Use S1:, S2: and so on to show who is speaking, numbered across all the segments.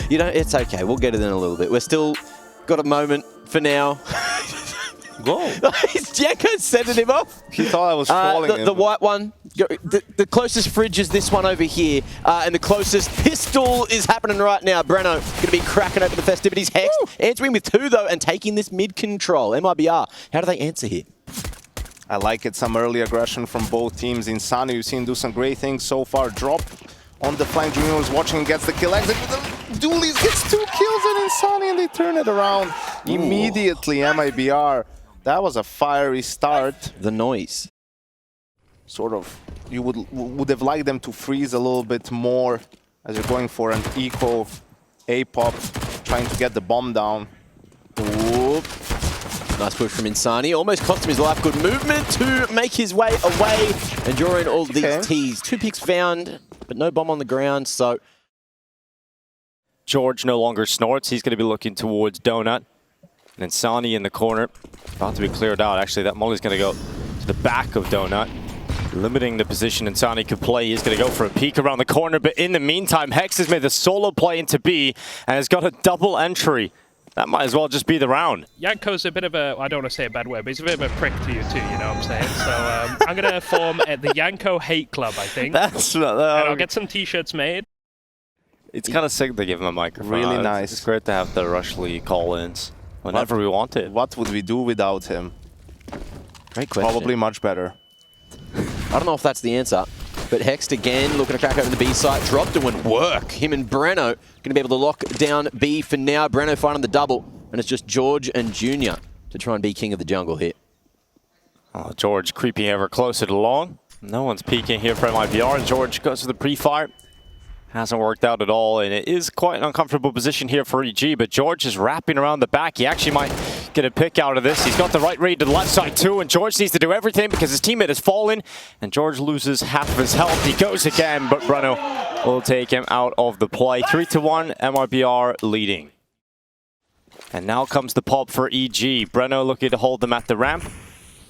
S1: You know, it's okay. We'll get it in a little bit. We're still got a moment for now.
S2: Whoa.
S1: Janko's sending him off.
S2: He thought I was falling.
S1: The white one. The closest fridge is this one over here. And the closest pistol is happening right now. Breno going to be cracking open the festivities. Hex answering with 2, though, and taking this mid control. Mibr, how do they answer here?
S2: I like it. Some early aggression from both teams. Insani, you've seen do some great things so far. Drop on the flank. Junior was watching and gets the kill. Exit with the Doolies gets 2 kills and Insani, and they turn it around immediately. Mibr. That was a fiery start.
S1: The noise.
S2: Sort of, you would have liked them to freeze a little bit more as you're going for an eco A-pop, trying to get the bomb down.
S1: Ooh. Nice push from Insani. Almost cost him his life. Good movement to make his way away and draw in all these Ts. 2 picks found, but no bomb on the ground, so...
S3: George no longer snorts. He's going to be looking towards Donut. And Insani in the corner. About to be cleared out. Actually, that molly's going to go to the back of Donut. Limiting the position Insani could play. He's going to go for a peek around the corner. But in the meantime, Hex has made the solo play into B and has got a double entry. That might as well just be the round.
S4: Yanko's a bit of a, I don't want to say a bad word, but he's a bit of a prick to you too, you know what I'm saying? So I'm going to form the Yanko Hate Club, I think.
S3: That's
S4: and I'll get some t-shirts made.
S3: It's kind of sick to give him a microphone.
S2: Really nice.
S3: It's great to have the Rushley call-ins whenever we want it.
S2: What would we do without him?
S1: Great question.
S2: Probably much better.
S1: I don't know if that's the answer, but Hext again looking to crack open the B site. Drop doing work. Him and Breno going to be able to lock down B for now. Breno finding the double, and it's just George and Junior to try and be king of the jungle here.
S3: Oh, George creeping ever closer to long. No one's peeking here for Mibr. George goes to the pre-fire. Hasn't worked out at all, and it is quite an uncomfortable position here for EG, but George is wrapping around the back. He actually might get a pick out of this. He's got the right read to the left side too, and George needs to do everything because his teammate has fallen, and George loses half of his health. He goes again, but Breno will take him out of the play. 3-1, Mibr leading. And now comes the pop for EG. Breno looking to hold them at the ramp.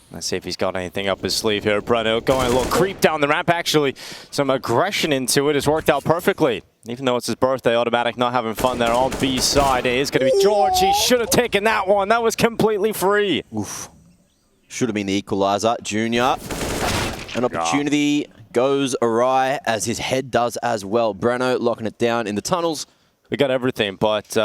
S3: Let's see if he's got anything up his sleeve here. Breno going a little creep down the ramp. Actually, some aggression into it has worked out perfectly. Even though it's his birthday, Automatic not having fun there on B side. It is going to be George. He should have taken that one. That was completely free.
S1: Oof. Should have been the equalizer. Junior, an opportunity goes awry as his head does as well. Breno locking it down in the tunnels.
S3: We got everything, but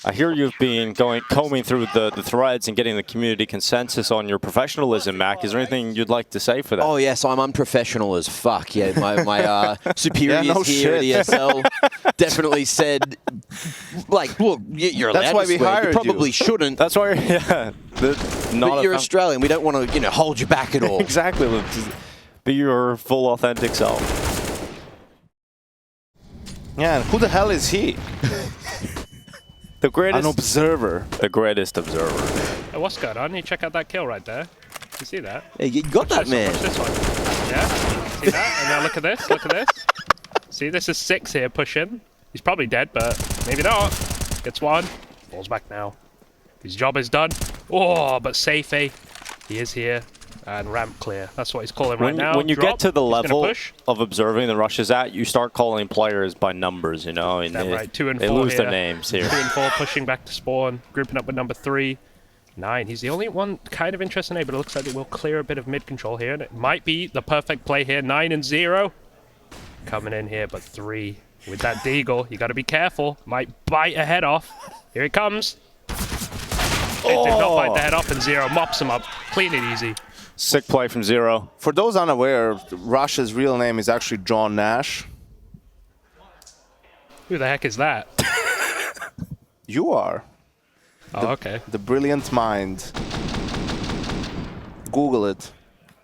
S3: I hear you've been combing through the threads and getting the community consensus on your professionalism, Mac. Is there anything you'd like to say for that?
S1: Oh, yes, I'm unprofessional as fuck. Yeah, my superiors here at ESL definitely said, like, look, you're allowed to swear. You probably shouldn't.
S3: That's why, yeah.
S1: But you're Australian. We don't want to, hold you back at all.
S3: Exactly. Be your full, authentic self.
S2: Yeah, and who the hell is he?
S3: The greatest...
S2: An observer.
S3: The greatest observer.
S4: Oh, what's going on? You check out that kill right there. You see that?
S1: Hey, you got that, man.
S4: Watch this one. Yeah? See that? And now look at this. Look at this. See, this is 6 here pushing. He's probably dead, but maybe not. Gets one. Falls back now. His job is done. Oh, but safe, eh? He is here. And ramp clear. That's what he's calling right now.
S3: When you get to the level of observing the rushes at, you start calling players by numbers, And
S4: right. 2 and 4
S3: they lose
S4: here.
S3: their names here.
S4: 2 and 4 pushing back to spawn. Grouping up with number 3. 9. He's the only one kind of interested in A, but it looks like they will clear a bit of mid control here. And it might be the perfect play here. 9 and 0. Coming in here, but 3. With that Deagle, you got to be careful. Might bite a head off. Here it comes. It did not bite the head off, and 0 mops him up. Clean it easy.
S3: Sick play from 0.
S2: For those unaware, Rush's real name is actually John Nash.
S4: Who the heck is that?
S2: You are.
S4: Oh, okay.
S2: The brilliant mind. Google it.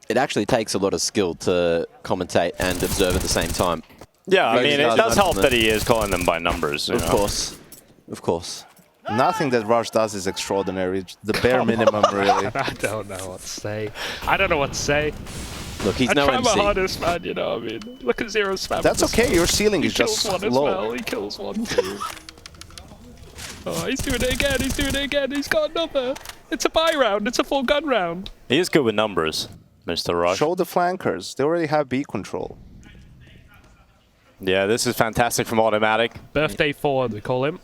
S1: It actually takes a lot of skill to commentate and observe at the same time.
S3: Yeah, I mean, it does help that he is calling them by numbers.
S1: Of course. Of course.
S2: Nothing that Rush does is extraordinary. The bare minimum, really.
S4: I don't know what to say. I don't know what to say.
S1: Look, he's
S4: I
S1: no
S4: try
S1: MC.
S4: my hardest, man, you know what I mean? Look at Zero's spam.
S2: That's okay, your ceiling is just
S4: one as
S2: low.
S4: well. He kills one too. Oh, he's doing it again, he's doing it again. He's got another. It's a buy round, it's a full gun round.
S3: He is good with numbers, Mr. Rush.
S2: Show the flankers. They already have B control.
S3: Yeah, this is fantastic from Automatic.
S4: Birthday forward, we call him.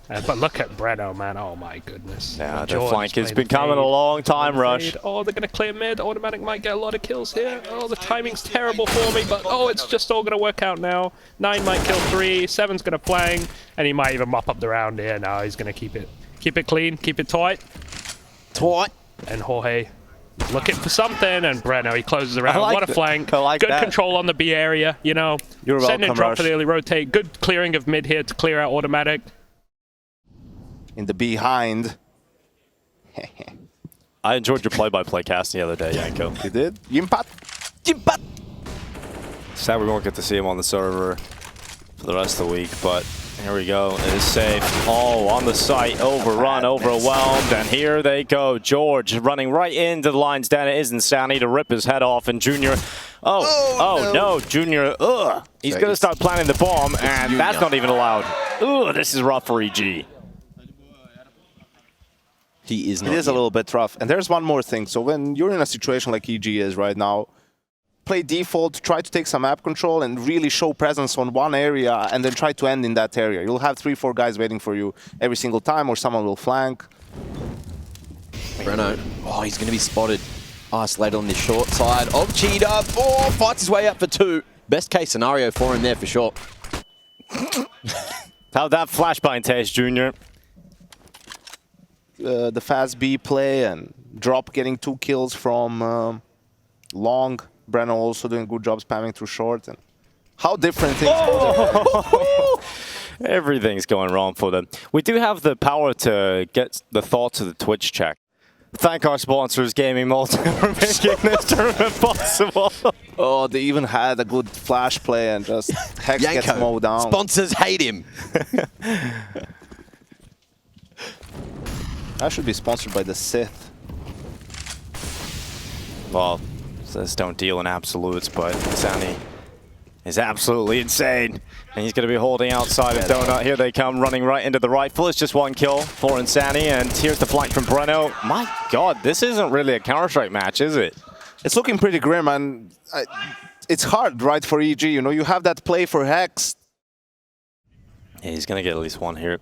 S4: But look at Breno, man. Oh, my goodness.
S3: Yeah, the
S4: George
S3: flank has
S4: playing
S3: been coming a
S4: fade.
S3: long time, Rush.
S4: Oh, they're going to clear mid. Automatic might get a lot of kills here. Oh, the timing's terrible for me, but oh, it's just all going to work out now. 9 might kill 3, 7's going to flank, and he might even mop up the round here. No, he's going to keep it clean, keep it tight.
S1: Tight.
S4: And Jorge looking for something, and Breno, he closes around.
S3: like
S4: What a flank.
S3: I like
S4: Good
S3: that.
S4: control on the B area, you know.
S2: You're
S4: Send
S2: welcome,
S4: and drop
S2: Rush.
S4: for the early rotate. Good clearing of mid here to clear out Automatic.
S2: In the behind.
S3: I enjoyed your play-by-play cast the other day, Yanko.
S2: You did? Yimpat?
S1: Jimpat.
S3: Sad we won't get to see him on the server for the rest of the week, but here we go. It is safe. Oh, on the site, overrun, overwhelmed, and here they go. George running right into the lines. Then it is Insanity to rip his head off, and Junior. Oh no, Junior. Ugh. He's going to start planting the bomb, and that's not even allowed. Ugh, this is rough for EG.
S1: He is not.
S2: It is a little bit rough. And there's one more thing. So when you're in a situation like EG is right now, play default, try to take some map control and really show presence on one area and then try to end in that area. You'll have 3-4 guys waiting for you every single time, or someone will flank.
S1: Breno. Oh, he's going to be spotted. Isolated on the short side of Cheetah. Oh, fights his way up for 2. Best case scenario for him there for sure.
S3: How'd that flashbang taste, Junior?
S2: The fast B play and Drop getting 2 kills from long. Breno also doing a good job spamming through short. And how different things
S3: Everything's going wrong for them. We do have the power to get the thoughts of the Twitch check. Thank our sponsors, Gaming Multi, for making this tournament possible.
S2: Oh, they even had a good flash play and just Hex gets mowed down.
S1: Sponsors hate him.
S2: I should be sponsored by the Sith.
S3: Well, says don't deal in absolutes, but Sani is absolutely insane. And he's going to be holding outside of Donut. Here they come, running right into the rifle. It's just 1 kill for Insani, and here's the flank from Breno. My God, this isn't really a Counter-Strike match, is it?
S2: It's looking pretty grim, and it's hard, right, for EG. You know, you have that play for Hex.
S3: Yeah, he's going to get at least 1 here.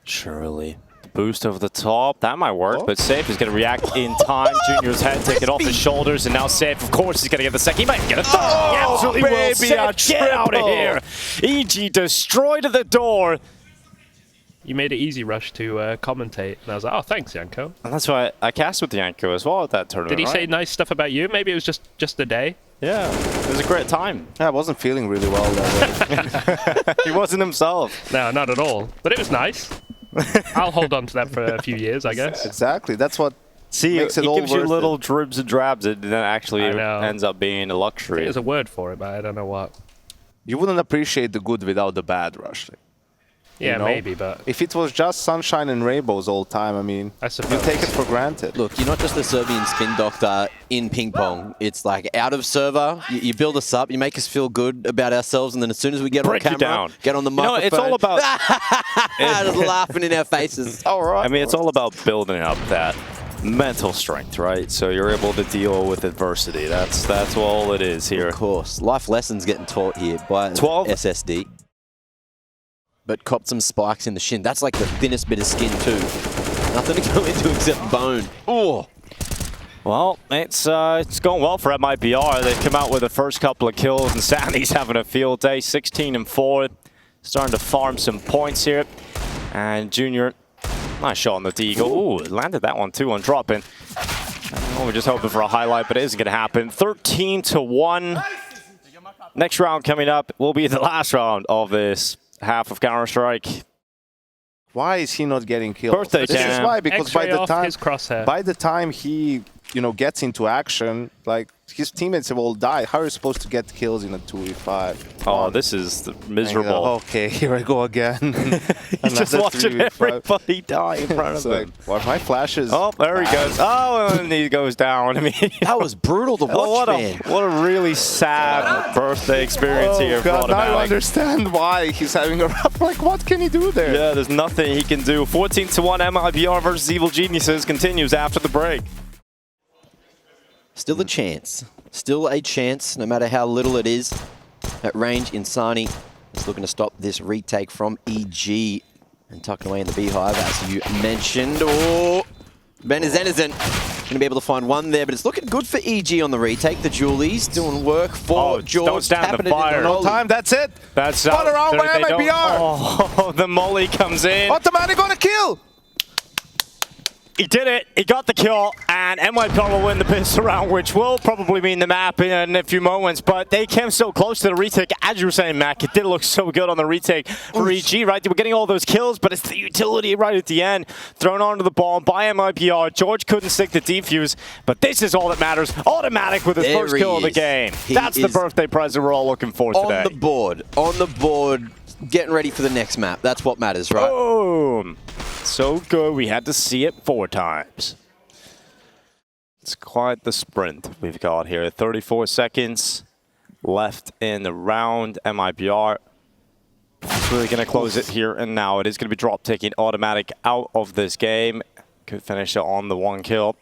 S3: Surely. Boost over the top. That might work, but Safe is going to react in time. Junior's head taken off his shoulders, and now Safe, of course, he's going to get the second. He might get a third. He absolutely will. Safe, get out of here. EG destroyed at the door.
S4: You made it easy, Rush, to commentate. And I was like, oh, thanks, Yanko.
S3: And that's why I cast with Yanko as well at that tournament.
S4: Did he say nice stuff about you? Maybe it was just a day.
S3: Yeah, it was a great time.
S2: Yeah, I wasn't feeling really well that day.
S3: He wasn't himself.
S4: No, not at all. But it was nice. I'll hold on to that for a few years, I guess.
S2: Exactly. That's what makes it
S3: he
S2: all
S3: gives you
S2: worth
S3: little
S2: it.
S3: dribs and drabs, and then actually ends up being a luxury.
S4: There's a word for it, but I don't know what.
S2: You wouldn't appreciate the good without the bad, Rush.
S4: Yeah,
S2: you know?
S4: maybe, but
S2: If it was just sunshine and rainbows all the time, I mean,
S4: I
S2: you
S4: suppose.
S2: take it for granted.
S1: Look, you're not just the Serbian spin doctor in ping pong. It's like out of server, you build us up, you make us feel good about ourselves, and then as soon as we get
S3: Break
S1: on
S3: you
S1: camera,
S3: down.
S1: get on the microphone.
S3: It's all about...
S1: just laughing in our faces. All right.
S3: I mean, it's all about building up that mental strength, right? So you're able to deal with adversity. That's all it is here.
S1: Of course. Life lessons getting taught here by
S3: 12.
S1: SSD. But copped some spikes in the shin. That's like the thinnest bit of skin too. Nothing to go into except bone. Oh.
S3: Well, it's going well for MIBR. They've come out with the first couple of kills, and Sandy's having a field day. 16-4. Starting to farm some points here. And Junior, nice shot on the Deagle. Ooh, landed that one too on dropping. Oh, we're just hoping for a highlight, but it isn't going to happen. 13-1. Next round coming up will be the last round of this half of Counter-Strike.
S2: Why is he not getting killed?
S3: Birthday
S2: This is why, because
S4: X-ray
S2: by the
S4: off
S2: time
S4: his crosshair.
S2: by the time he gets into action, like his teammates have all died. How are you supposed to get kills in a 2v5?
S3: Oh, this is miserable.
S2: Okay, here I go again.
S3: He's just watching
S2: 3v5.
S3: everybody die in front of him.
S2: Well, my flashes.
S3: Oh, there he goes. Oh, and he goes down. I mean,
S1: That was brutal to watch, man.
S3: what a really sad birthday experience here for
S2: God, now I
S3: Automatic.
S2: understand why he's having a rough. Like, what can he do there?
S3: Yeah, there's nothing he can do. 14-1 MIBR versus Evil Geniuses continues after the break.
S1: Still a chance. Still a chance, no matter how little it is. at range. Insani is looking to stop this retake from EG and tucking away in the beehive, as you mentioned. Oh, Benizenizen going to be able to find one there, but it's looking good for EG on the retake. The Julies doing work for George.
S3: Don't stand
S1: tapping
S3: the
S1: it in
S3: fire.
S2: No time, that's it.
S3: That's
S2: Spun around by MIBR.
S3: Oh, the molly comes in.
S2: Automatic gonna kill.
S3: He did it. He got the kill, and MIBR will win the pistol round, which will probably mean the map in a few moments. But they came so close to the retake, as you were saying, Mac. It did look so good on the retake for EG, right? They were getting all those kills, but it's the utility right at the end, thrown onto the bomb by MIBR. George couldn't stick the defuse, but this is all that matters. Automatic with his first kill of the game. That's the birthday present we're all looking for today.
S1: On the board, getting ready for the next map. That's what matters, right?
S3: Boom. So good, we had to see it 4 times. It's quite the sprint we've got here. 34 seconds left in the round. MIBR is really going to close it here and now. It is going to be drop taking automatic out of this game. Could finish it on the 1 kill.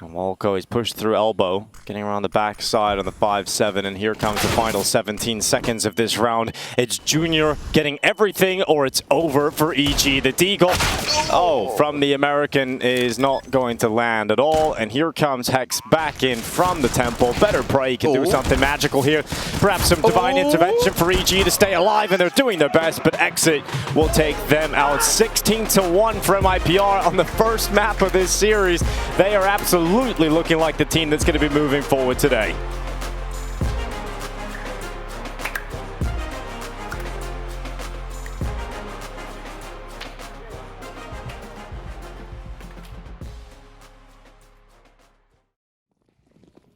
S3: And Walco is pushed through elbow, getting around the backside on the 5-7, and here comes the final 17 seconds of this round. It's Junior getting everything, or it's over for EG. The deagle, from the American is not going to land at all, and here comes Hex back in from the temple. Better pray he can do something magical here. Perhaps some divine intervention for EG to stay alive, and they're doing their best, but Exit will take them out. 16-1 for MIBR on the first map of this series. They are absolutely looking like the team that's going to be moving forward today.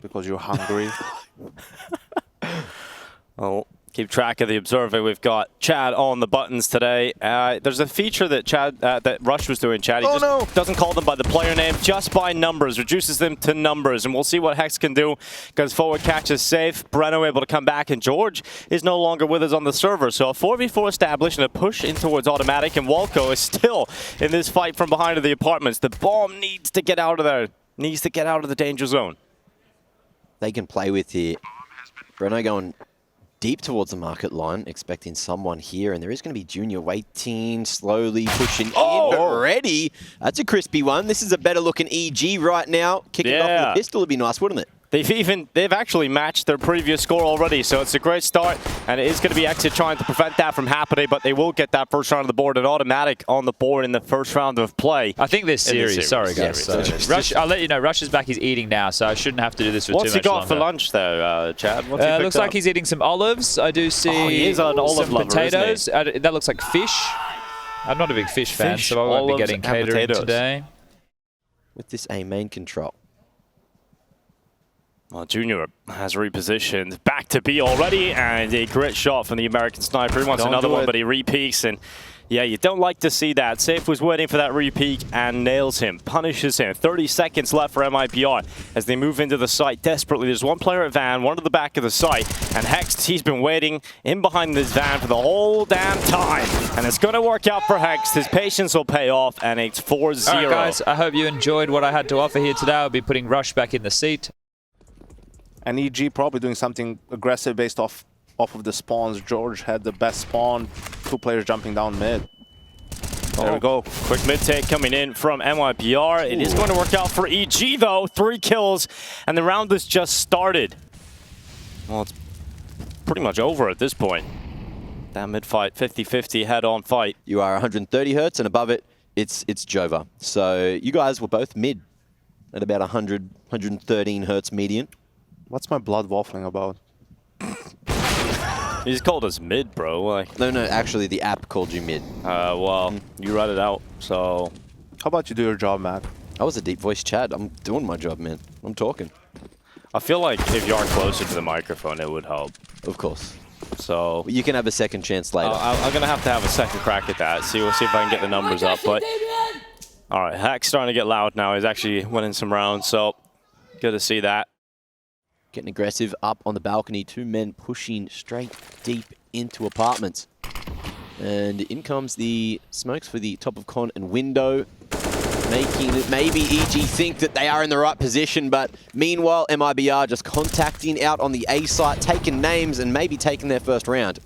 S2: Because you're hungry.
S3: Oh, keep track of the observer. We've got Chad on the buttons today. There's a feature that that Rush was doing, Chad. He doesn't call them by the player name, just by numbers, reduces them to numbers. And we'll see what Hex can do, because forward catch is safe. Breno able to come back, and George is no longer with us on the server. So a 4v4 established and a push in towards automatic, and Walco is still in this fight from behind of the apartments. The bomb needs to get out of there, needs to get out of the danger zone.
S1: They can play with here. Breno going deep towards the market line, expecting someone here, and there is going to be Junior waiting, slowly pushing in, but ready. That's a crispy one. This is a better looking EG right now. Kicking it off with a pistol would be nice, wouldn't it?
S3: They've actually matched their previous score already, so it's a great start, and it is going to be Exit trying to prevent that from happening, but they will get that first round of the board, and automatic on the board in the first round of play.
S5: I think this series, sorry guys. Rush, I'll let you know, Rush is back, he's eating now, so I shouldn't have to do this for too much longer.
S3: What's he got for lunch though, Chad? What's he
S5: looks like he's eating some olives. I do see
S3: he is an olive lover,
S5: potatoes. That looks like fish. I'm not a big fish fan, so I won't be getting catering today.
S1: With this A main control.
S3: Well, Junior has repositioned back to B already, and a great shot from the American sniper. He wants another one, but he re-peeks, and yeah, you don't like to see that. Safe was waiting for that re-peek and nails him, punishes him. 30 seconds left for MIBR as they move into the site desperately. There's one player at van, one to the back of the site, and Hex, he's been waiting in behind this van for the whole damn time, and it's going to work out for Hex. His patience will pay off, and it's 4-0.
S5: All right, guys, I hope you enjoyed what I had to offer here today. I'll be putting Rush back in the seat.
S2: And EG probably doing something aggressive based off of the spawns. George had the best spawn. 2 players jumping down mid. There we go.
S3: Quick mid take coming in from MIBR. It is going to work out for EG though. 3 kills, and the round has just started. Well, it's pretty much over at this point. That mid fight, 50-50 head-on fight.
S1: You are 130 hertz, and above it, it's Jova. So you guys were both mid at about 100, 113 hertz median.
S2: What's my blood waffling about?
S3: He's called us mid, bro. Like,
S1: No, actually the app called you mid.
S3: well, you read it out, so...
S2: How about you do your job, Matt?
S1: I was a deep voice Chad. I'm doing my job, man. I'm talking.
S3: I feel like if you are closer to the microphone, it would help.
S1: Of course.
S3: So...
S1: You can have a second chance later.
S3: I'm going to have a second crack at that. We'll see if I can get the numbers up, but... All right, Hack's starting to get loud now. He's actually winning some rounds, so good to see that.
S1: Getting aggressive up on the balcony. 2 men pushing straight deep into apartments. And in comes the smokes for the top of con and window. making maybe EG think that they are in the right position, but meanwhile, MIBR just contacting out on the A site, taking names and maybe taking their first round.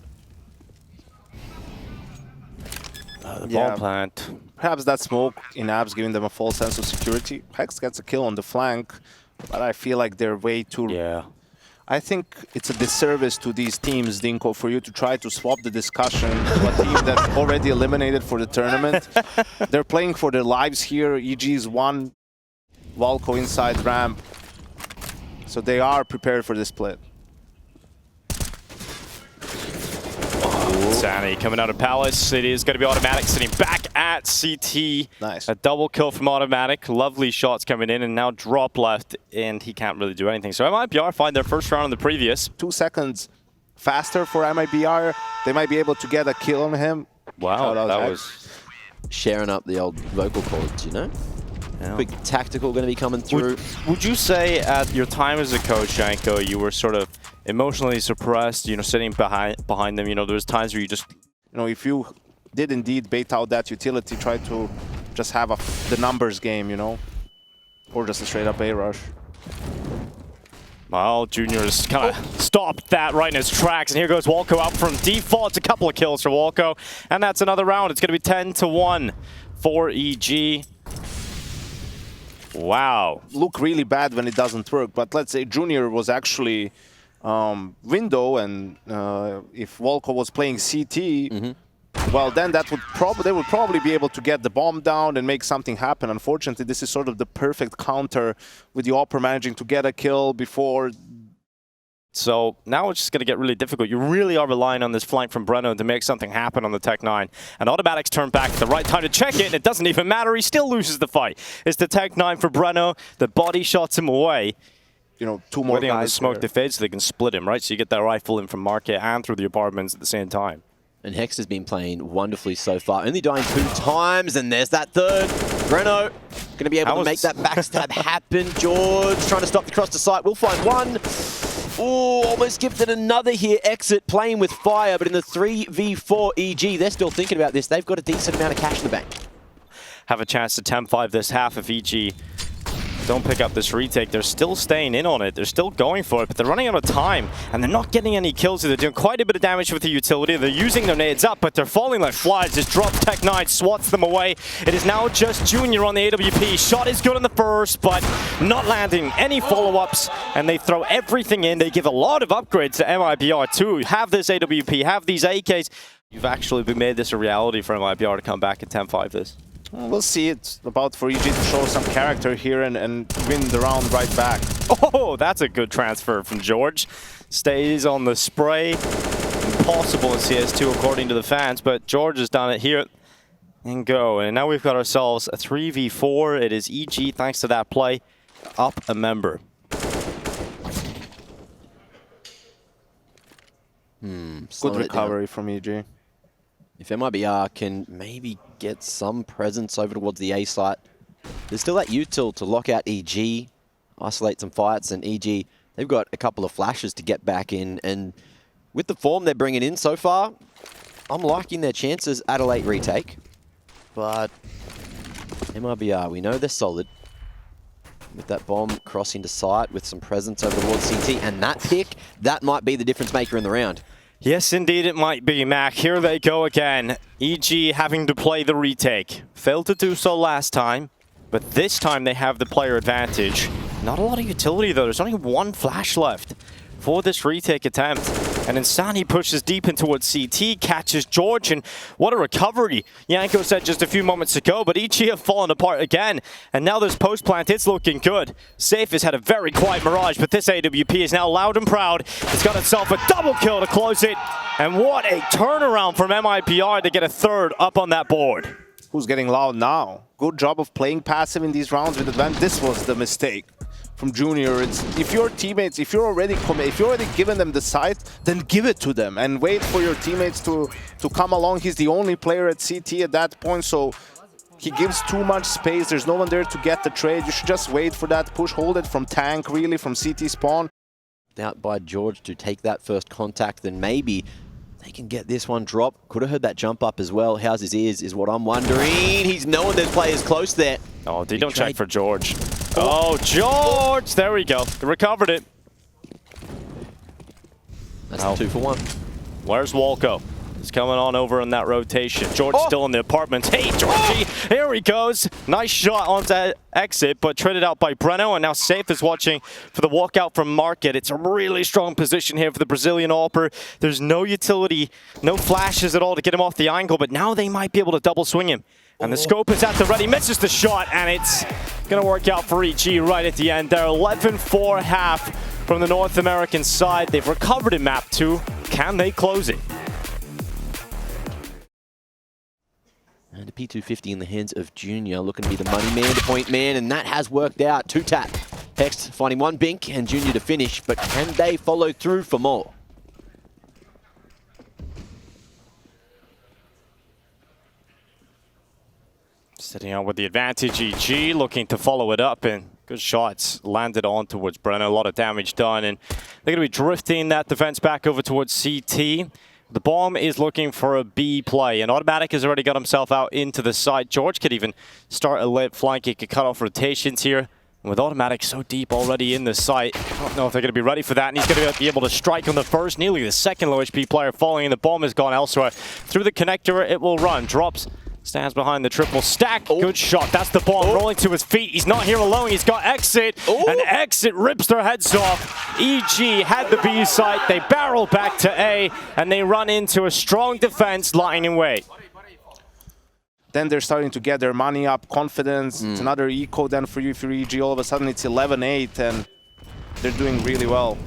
S3: The bomb plant.
S2: Perhaps that smoke in abs giving them a false sense of security. Hex gets a kill on the flank, but I feel like they're way too...
S3: Yeah.
S2: I think it's a disservice to these teams, Dinko, for you to try to swap the discussion to a team that's already eliminated for the tournament. They're playing for their lives here. EG's won. Valko inside ramp. So they are prepared for this split.
S3: Insanity coming out of Palace. It is going to be Automatic sitting back at CT.
S2: Nice.
S3: A double kill from Automatic. Lovely shots coming in, and now drop left, and he can't really do anything. So MIBR find their first round in the previous.
S2: 2 seconds faster for MIBR. They might be able to get a kill on him.
S3: Wow, that was...
S1: Sharing up the old vocal cords, you know?
S3: Yeah.
S1: Quick tactical going to be coming through.
S3: Would you say at your time as a coach, Janko, you were sort of emotionally suppressed, you know, sitting behind them? You know, there was times where you just...
S2: You know, if you did indeed bait out that utility, try to just have the numbers game, you know? Or just a straight up A rush.
S3: Well, Junior's kind of stopped that right in his tracks, and here goes Walco out from default. It's a couple of kills for Walco, and that's another round. It's going to be 10-1 for EG. Wow.
S2: Look really bad when it doesn't work, but let's say Junior was actually window, and if Walco was playing CT, well, then that would they would probably be able to get the bomb down and make something happen. Unfortunately, this is sort of the perfect counter with the Opera managing to get a kill before.
S3: So now it's just going to get really difficult. You really are relying on this flank from Breno to make something happen on the Tech 9. And Automatic's turned back at the right time to check it, and it doesn't even matter. He still loses the fight. It's the Tech 9 for Breno. The body shots him away.
S2: You know, 2 more
S3: Waiting
S2: guys
S3: on the smoke
S2: there.
S3: to fade so they can split him, right? So you get that rifle in from Market and through the apartments at the same time.
S1: And Hex has been playing wonderfully so far. Only dying 2 times, and there's that third. Breno going to be able to make that backstab happen. George trying to stop the cross to sight. We'll find one. Oh, almost gifted another here. Exit playing with fire, but in the 3v4 EG, they're still thinking about this. They've got a decent amount of cash in the bank.
S3: Have a chance to 10-5 this half if EG don't pick up this retake. They're still staying in on it. They're still going for it, but they're running out of time, and they're not getting any kills. They're doing quite a bit of damage with the utility. They're using their nades up, but they're falling like flies. Just drop Tech 9, swats them away. It is now just Junior on the AWP. Shot is good in the first, but not landing any follow-ups, and they throw everything in. They give a lot of upgrades to MIBR too. Have this AWP, have these AKs. You've actually made this a reality for MIBR to come back and 10-5 this.
S2: We'll see. It's about for EG to show some character here and win the round right back.
S3: Oh, that's a good transfer from George. Stays on the spray. Impossible in CS2 according to the fans, but George has done it here and go. And now we've got ourselves a 3v4. It is EG, thanks to that play, up a member.
S2: Good recovery from EG.
S1: If MIBR can maybe get some presence over towards the A site, there's still that util to lock out EG, isolate some fights, and EG, they've got a couple of flashes to get back in, and with the form they're bringing in so far, I'm liking their chances at a late retake, but MIBR, we know they're solid. With that bomb crossing to site with some presence over towards CT, and that pick, that might be the difference maker in the round.
S3: Yes, indeed it might be, Mac. Here they go again. EG having to play the retake. Failed to do so last time, but this time they have the player advantage. Not a lot of utility, though. There's only 1 flash left for this retake attempt. And Insani pushes deep in towards CT, catches George, and what a recovery. Yanko said just a few moments ago, but EG have fallen apart again. And now this post plant, it's looking good. Safe has had a very quiet Mirage, but this AWP is now loud and proud. It's got itself a double kill to close it. And what a turnaround from MIBR to get a third up on that board.
S2: Who's getting loud now? Good job of playing passive in these rounds with advantage. This was the mistake from Junior. It's if your teammates, if you're already given them the site, then give it to them and wait for your teammates to come along. He's the only player at CT at that point, so he gives too much space. There's no one there to get the trade. You should just wait for that push, hold it from tank, really, from CT spawn.
S1: Out by George to take that first contact, then maybe They can get this one drop. Could have heard that jump up as well. How's his ears is what I'm wondering. He's knowing there's players close there.
S3: Oh, they don't check for George. Oh, George! There we go. They recovered it.
S1: That's the 2 for 1.
S3: Where's Walco? He's coming on over in that rotation. George still in the apartments. Hey, Georgie! Here he goes. Nice shot onto exit, but traded out by Breno. And now Safe is watching for the walkout from Market. It's a really strong position here for the Brazilian AWPer. There's no utility, no flashes at all to get him off the angle, but now they might be able to double swing him. And the scope is at the ready. Misses the shot, and it's going to work out for EG right at the end. They're 11-4 half from the North American side. They've recovered in map 2. Can they close it?
S1: And a P250 in the hands of Junior, looking to be the money man, the point man, and that has worked out. 2-tap. Hext finding 1 bink and Junior to finish, but can they follow through for more?
S3: Sitting out with the advantage, EG looking to follow it up, and good shots landed on towards Breno. A lot of damage done, and they're going to be drifting that defense back over towards CT. The bomb is looking for a B play, and Automatic has already got himself out into the side. George could even start a late flank. He could cut off rotations here. And with Automatic so deep already in the site, I don't know if they're going to be ready for that, and he's going to be able to strike on the first, nearly the second low HP player falling, and the bomb has gone elsewhere. Through the connector, it will run. Drops. Stands behind the triple stack. Good shot. That's the bomb rolling to his feet. He's not here alone. He's got Exit. And Exit rips their heads off. EG had the B site. They barrel back to A, and they run into a strong defense lying in wait.
S2: Then they're starting to get their money up, confidence. It's another eco then for you if you're EG. All of a sudden it's 11-8, and they're doing really well.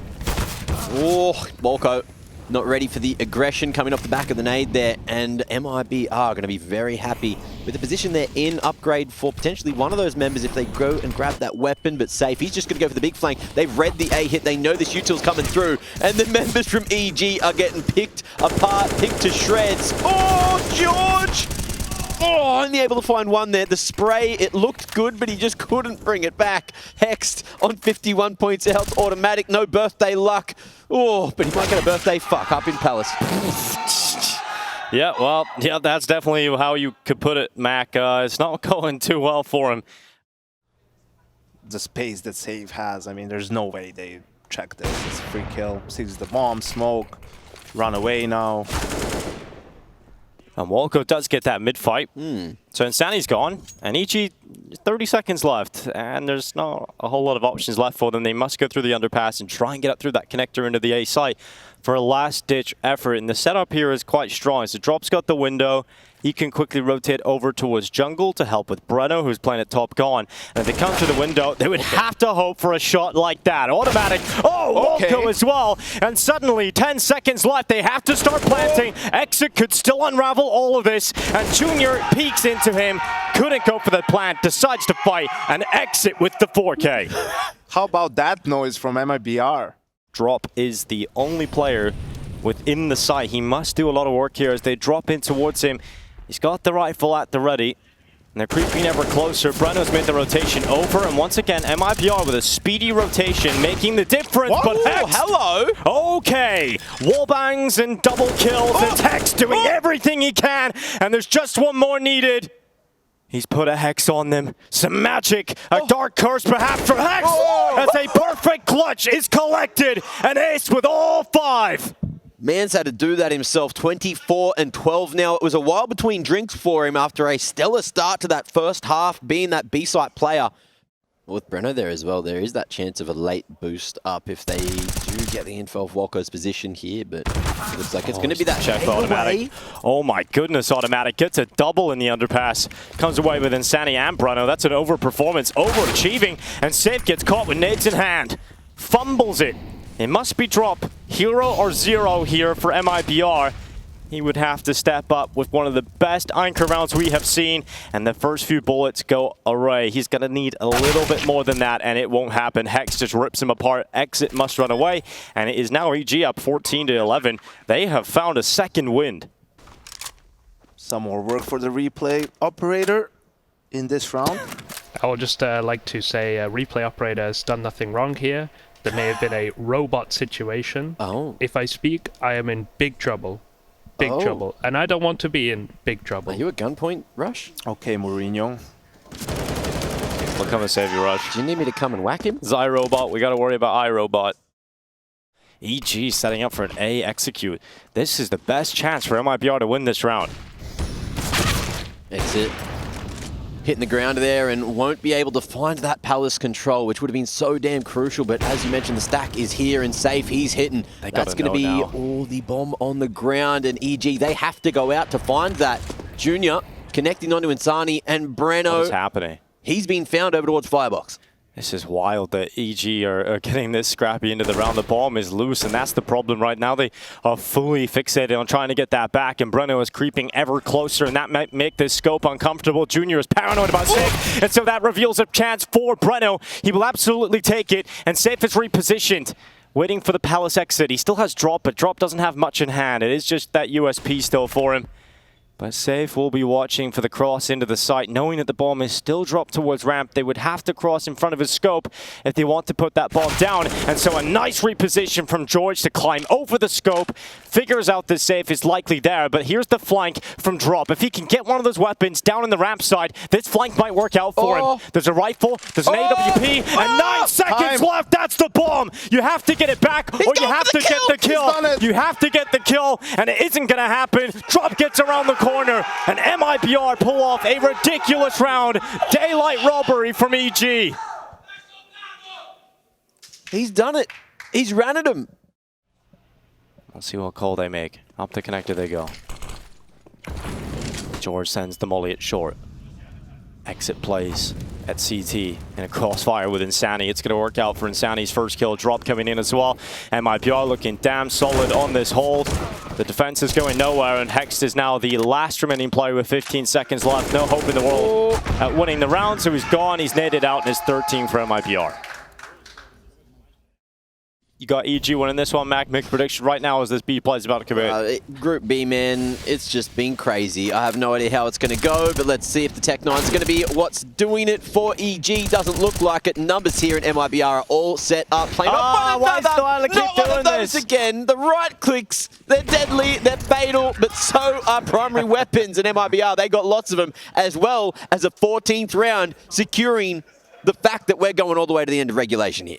S1: Oh, Walco. Not ready for the aggression coming off the back of the nade there, and Mibr are going to be very happy with the position they're in. Upgrade for potentially one of those members if they go and grab that weapon, but Safe, he's just going to go for the big flank. They've read the A hit, they know this util's coming through, and the members from EG are getting picked apart, picked to shreds. Oh, George! Oh, only able to find one there. The spray, it looked good, but he just couldn't bring it back. Hexed on 51 points out. Automatic, no birthday luck. Oh, but he might get a birthday fuck up in Palace.
S3: Yeah, well, yeah, that's definitely how you could put it, Mac. It's not going too well for him.
S2: The space that Save has, I mean, there's no way they check this. It's a free kill. Sees the bomb, smoke, run away now.
S3: And Walco does get that mid-fight. So Insanity's gone, and EG, 30 seconds left, and there's not a whole lot of options left for them. They must go through the underpass and try and get up through that connector into the A site for a last-ditch effort. And the setup here is quite strong. So Drop's got the window. He can quickly rotate over towards jungle to help with Breno, who's playing at top gone. And if they come through the window, they would have to hope for a shot like that. Automatic. Oh, Walco as well. And suddenly, 10 seconds left. They have to start planting. Exit could still unravel all of this. And Junior peeks into him. Couldn't go for the plant. Decides to fight. And Exit with the 4K.
S2: How about that noise from Mibr?
S3: Drop is the only player within the site. He must do a lot of work here as they drop in towards him. He's got the rifle at the ready, and they're creeping ever closer. Breno's made the rotation over, and once again, Mibr with a speedy rotation, making the difference. But Hex,
S1: hello!
S3: Okay, wallbangs and double kills, and Hex doing everything he can, and there's just one more needed. He's put a Hex on them. Some magic, a dark curse perhaps for Hex, as a perfect clutch is collected, an ace with all 5.
S1: Man's had to do that himself. 24 and 12 now. It was a while between drinks for him after a stellar start to that first half, being that B-site player. With Breno there as well, there is that chance of a late boost up if they do get the info of Walco's position here, but it looks like it's going to be that
S3: check for Automatic. Oh my goodness, Automatic gets a double in the underpass. Comes away with Insanity and Breno. That's an overperformance, overachieving, and Safe gets caught with nades in hand. Fumbles it. It must be Drop, hero or zero here for Mibr. He would have to step up with one of the best anchor rounds we have seen, and the first few bullets go away. He's going to need a little bit more than that, and it won't happen. Hex just rips him apart. Exit must run away, and it is now EG up 14-11. They have found a second wind.
S2: Some more work for the replay operator in this round.
S4: I would just like to say replay operator has done nothing wrong here. There may have been a robot situation.
S1: Oh.
S4: If I speak, I am in big trouble. big trouble. And I don't want to be in big trouble.
S1: Are you at gunpoint, Rush?
S2: Okay, Mourinho.
S3: We'll come and save you, Rush.
S1: Do you need me to come and whack him?
S3: iRobot, we got to worry about iRobot. EG setting up for an A execute. This is the best chance for MIBR to win this round.
S1: Exit. Hitting the ground there and won't be able to find that palace control, which would have been so damn crucial. But as you mentioned, the stack is here and safe. He's hitting. That's going to be all the bomb on the ground. And EG, they have to go out to find that. Junior connecting onto Insani and Breno.
S3: What is happening?
S1: He's been found over towards Firebox.
S3: This is wild that EG are getting this scrappy into the round. The bomb is loose, and that's the problem right now. They are fully fixated on trying to get that back, and Breno is creeping ever closer, and that might make this scope uncomfortable. Junior is paranoid about Safe, and so that reveals a chance for Breno. He will absolutely take it, and Safe is repositioned, waiting for the Palace exit. He still has Drop, but Drop doesn't have much in hand. It is just that USP still for him. But Safe will be watching for the cross into the site, knowing that the bomb is still dropped towards ramp. They would have to cross in front of his scope if they want to put that bomb down. And so a nice reposition from George to climb over the scope. Figures out the Safe is likely there, but here's the flank from Drop. If he can get one of those weapons down in the ramp side, this flank might work out for him. There's a rifle, there's an AWP, and 9 seconds left. That's the bomb. You have to get it back, or you have to get the kill. You have to get the kill, and it isn't going to happen. Drop gets around the corner, and MIBR pull off a ridiculous round. Daylight robbery from EG.
S1: He's done it. He's ran at him.
S3: Let's see what call they make. Up the connector they go. George sends the molly at short. Exit plays at CT in a crossfire with Insani. It's going to work out for Insani's first kill. Drop coming in as well. And MIBR looking damn solid on this hold. The defense is going nowhere, and Hext is now the last remaining player with 15 seconds left. No hope in the world at winning the round, so he's gone. He's naded out, and it's 13 for MIBR. You got EG winning this one, Mac. Make a prediction right now as this B play is about to come in.
S1: Group B, man, it's just been crazy. I have no idea how it's going to go, but let's see if the Tech-9 is going to be what's doing it for EG. Doesn't look like it. Numbers here in MIBR are all set up. Playing
S3: why is Styler keep doing this?
S1: Again. The right clicks, they're deadly, they're fatal, but so are primary weapons in MIBR. They got lots of them, as well as a 14th round, securing the fact that we're going all the way to the end of regulation here.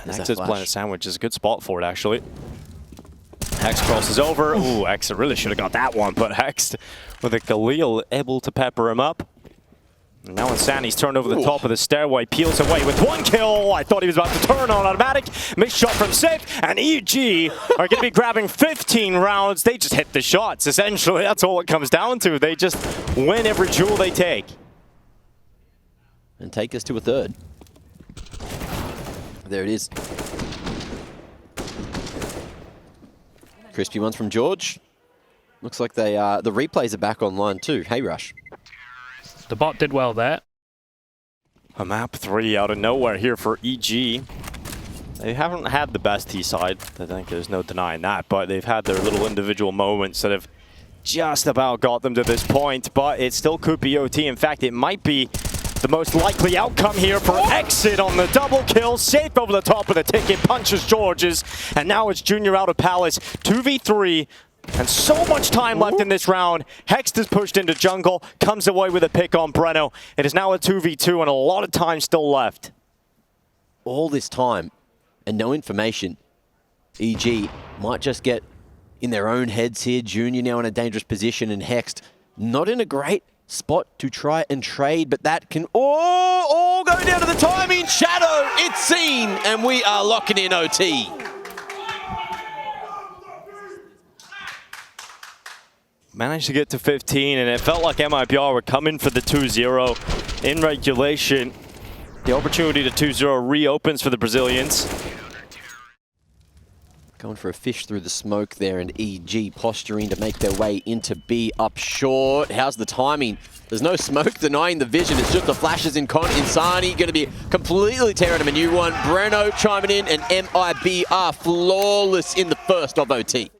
S3: Hex is playing a sandwich. Is a good spot for it, actually. Hex crosses over. Ooh, Hex really should have got that one, but Hex with a Galil able to pepper him up. And now Insani's turned over the top of the stairway, peels away with 1 kill. I thought he was about to turn on automatic. Missed shot from Safe, and EG are going to be grabbing 15 rounds. They just hit the shots, essentially. That's all it comes down to. They just win every jewel they take.
S1: And take us to a third. There it is. Crispy ones from George. Looks like they the replays are back online too. Hey, Rush.
S4: The bot did well there.
S3: A map 3 out of nowhere here for EG. They haven't had the best T-side. I think there's no denying that, but they've had their little individual moments that have just about got them to this point, but it still could be OT. In fact, it might be the most likely outcome here for Exit on the double kill. Safe over the top of the ticket, punches George's, and now it's Junior out of Palace. 2v3, and so much time left in this round. Hext is pushed into jungle, comes away with a pick on Breno. It is now a 2v2 and a lot of time still left.
S1: All this time and no information. EG might just get in their own heads here. Junior now in a dangerous position, and Hext not in a great spot to try and trade, but that can all go down to the timing. Shadow, it's seen, and we are locking in OT.
S3: Managed to get to 15, and it felt like MIBR were coming for the 2-0 in regulation. The opportunity to 2-0 reopens for the Brazilians.
S1: Going for a fish through the smoke there, and EG posturing to make their way into B up short. How's the timing? There's no smoke denying the vision. It's just the flashes in Insani. Going to be completely tearing him a new one. Breno chiming in, and MIBR flawless in the first of OT.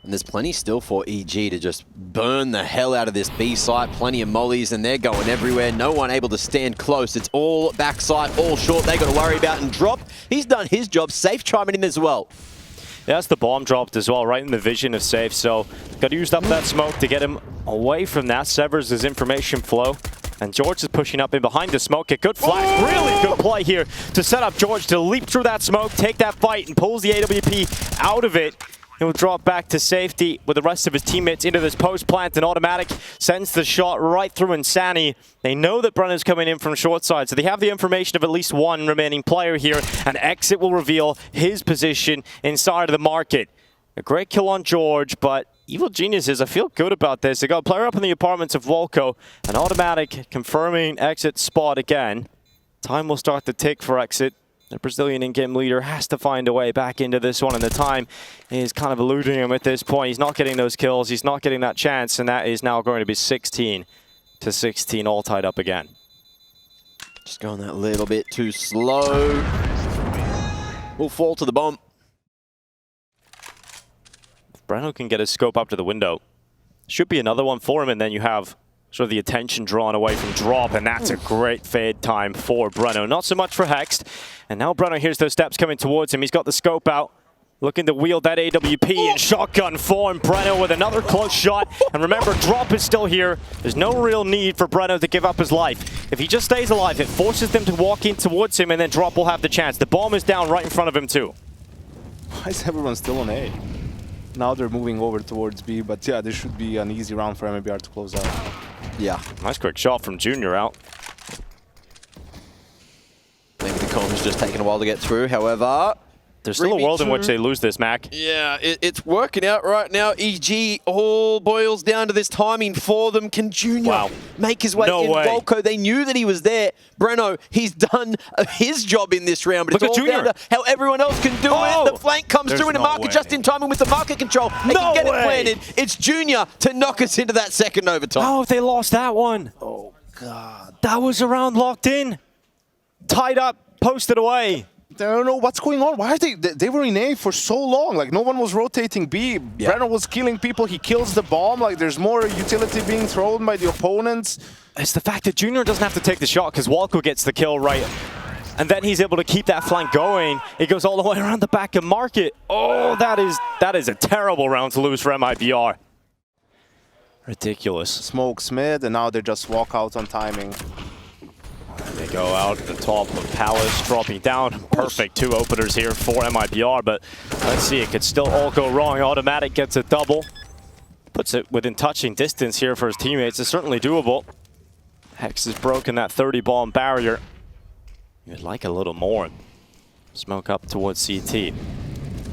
S1: And there's plenty still for EG to just burn the hell out of this B site. Plenty of mollies, and they're going everywhere. No one able to stand close. It's all backside, all short. They got to worry about and drop. He's done his job. Safe chiming in as well.
S3: Yeah, that's the bomb dropped as well, right in the vision of Safe. So got to use up that smoke to get him away from that. Severs his information flow. And George is pushing up in behind the smoke. A good flash. Really good play here to set up George to leap through that smoke, take that fight, and pulls the AWP out of it. He'll drop back to safety with the rest of his teammates into this post plant, and automatic sends the shot right through Insani. They know that Brenner's coming in from short side, so they have the information of at least one remaining player here, and Exit will reveal his position inside of the market. A great kill on George, but Evil Geniuses, I feel good about this. They got a player up in the apartments of Volko, and automatic confirming Exit's spot again. Time will start to tick for Exit. The Brazilian in-game leader has to find a way back into this one, and the time is kind of eluding him at this point. He's not getting those kills, he's not getting that chance, and that is now going to be 16 to 16, all tied up again.
S1: Just going that little bit too slow. Will fall to the bomb.
S3: If Breno can get his scope up to the window, should be another one for him, and then you have sort of the attention drawn away from Drop, and that's a great fade time for Breno. Not so much for Hext. And now Breno hears those steps coming towards him. He's got the scope out, looking to wield that AWP in shotgun form. Breno with another close shot. And remember, Drop is still here. There's no real need for Breno to give up his life. If he just stays alive, it forces them to walk in towards him, and then Drop will have the chance. The bomb is down right in front of him too.
S2: Why is everyone still on A? Now they're moving over towards B, but yeah, this should be an easy round for Mibr to close out.
S1: Yeah.
S3: Nice quick shot from Junior out.
S1: Maybe the comms just taking a while to get through. However,
S3: there's still a world in which they lose this, Mac.
S1: Yeah, it's working out right now. EG all boils down to this timing for them. Can Junior make his way in?
S3: Way.
S1: Volko, they knew that he was there. Breno, he's done his job in this round, but it's all down to how everyone else can do it. The flank comes through in the market just in time, and with the market control, they can get it planted. It's Junior to knock us into that second overtime.
S3: Oh, if they lost that one.
S1: Oh, God.
S3: That was a round locked in. Tied up, posted away.
S2: I don't know what's going on. Why are they were in A for so long? Like, no one was rotating B. Yeah. Brenner was killing people. He kills the bomb. Like, there's more utility being thrown by the opponents.
S3: It's the fact that Junior doesn't have to take the shot because Walco gets the kill right. And then he's able to keep that flank going. It goes all the way around the back of market. Oh, that is a terrible round to lose for Mibr. Ridiculous.
S2: Smokes mid, and now they just walk out on timing.
S3: They go out at the top of Palace, dropping down. Perfect two openers here for Mibr, but let's see, it could still all go wrong. Automatic gets a double. Puts it within touching distance here for his teammates. It's certainly doable. Hex has broken that 30 bomb barrier. You'd like a little more. Smoke up towards CT.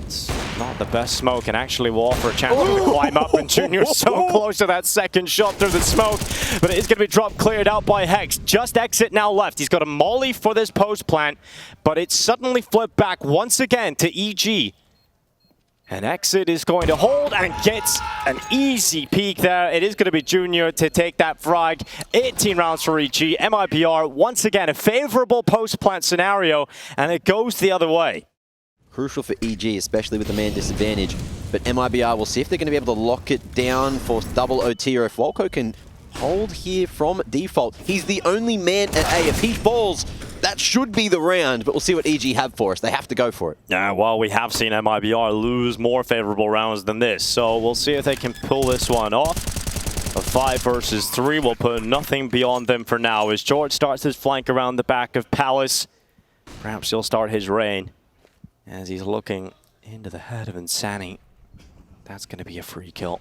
S3: It's not the best smoke, and actually will offer a chance to climb up, and Junior's so close to that second shot through the smoke, but it is going to be dropped, cleared out by Hex. Just Exit now left. He's got a molly for this post plant, but it's suddenly flipped back once again to EG. And Exit is going to hold and gets an easy peek there. It is going to be Junior to take that frag. 18 rounds for EG. Mibr, once again, a favorable post plant scenario, and it goes the other way.
S1: Crucial for EG, especially with the man disadvantage. But Mibr will see if they're going to be able to lock it down for double OT, or if Volko can hold here from default. He's the only man at A. If he falls, that should be the round, but we'll see what EG have for us. They have to go for it.
S3: Yeah, well, we have seen Mibr lose more favorable rounds than this, so we'll see if they can pull this one off. A 5 versus 3 will put nothing beyond them for now as George starts his flank around the back of Palace. Perhaps he'll start his reign as he's looking into the head of Insani. That's going to be a free kill.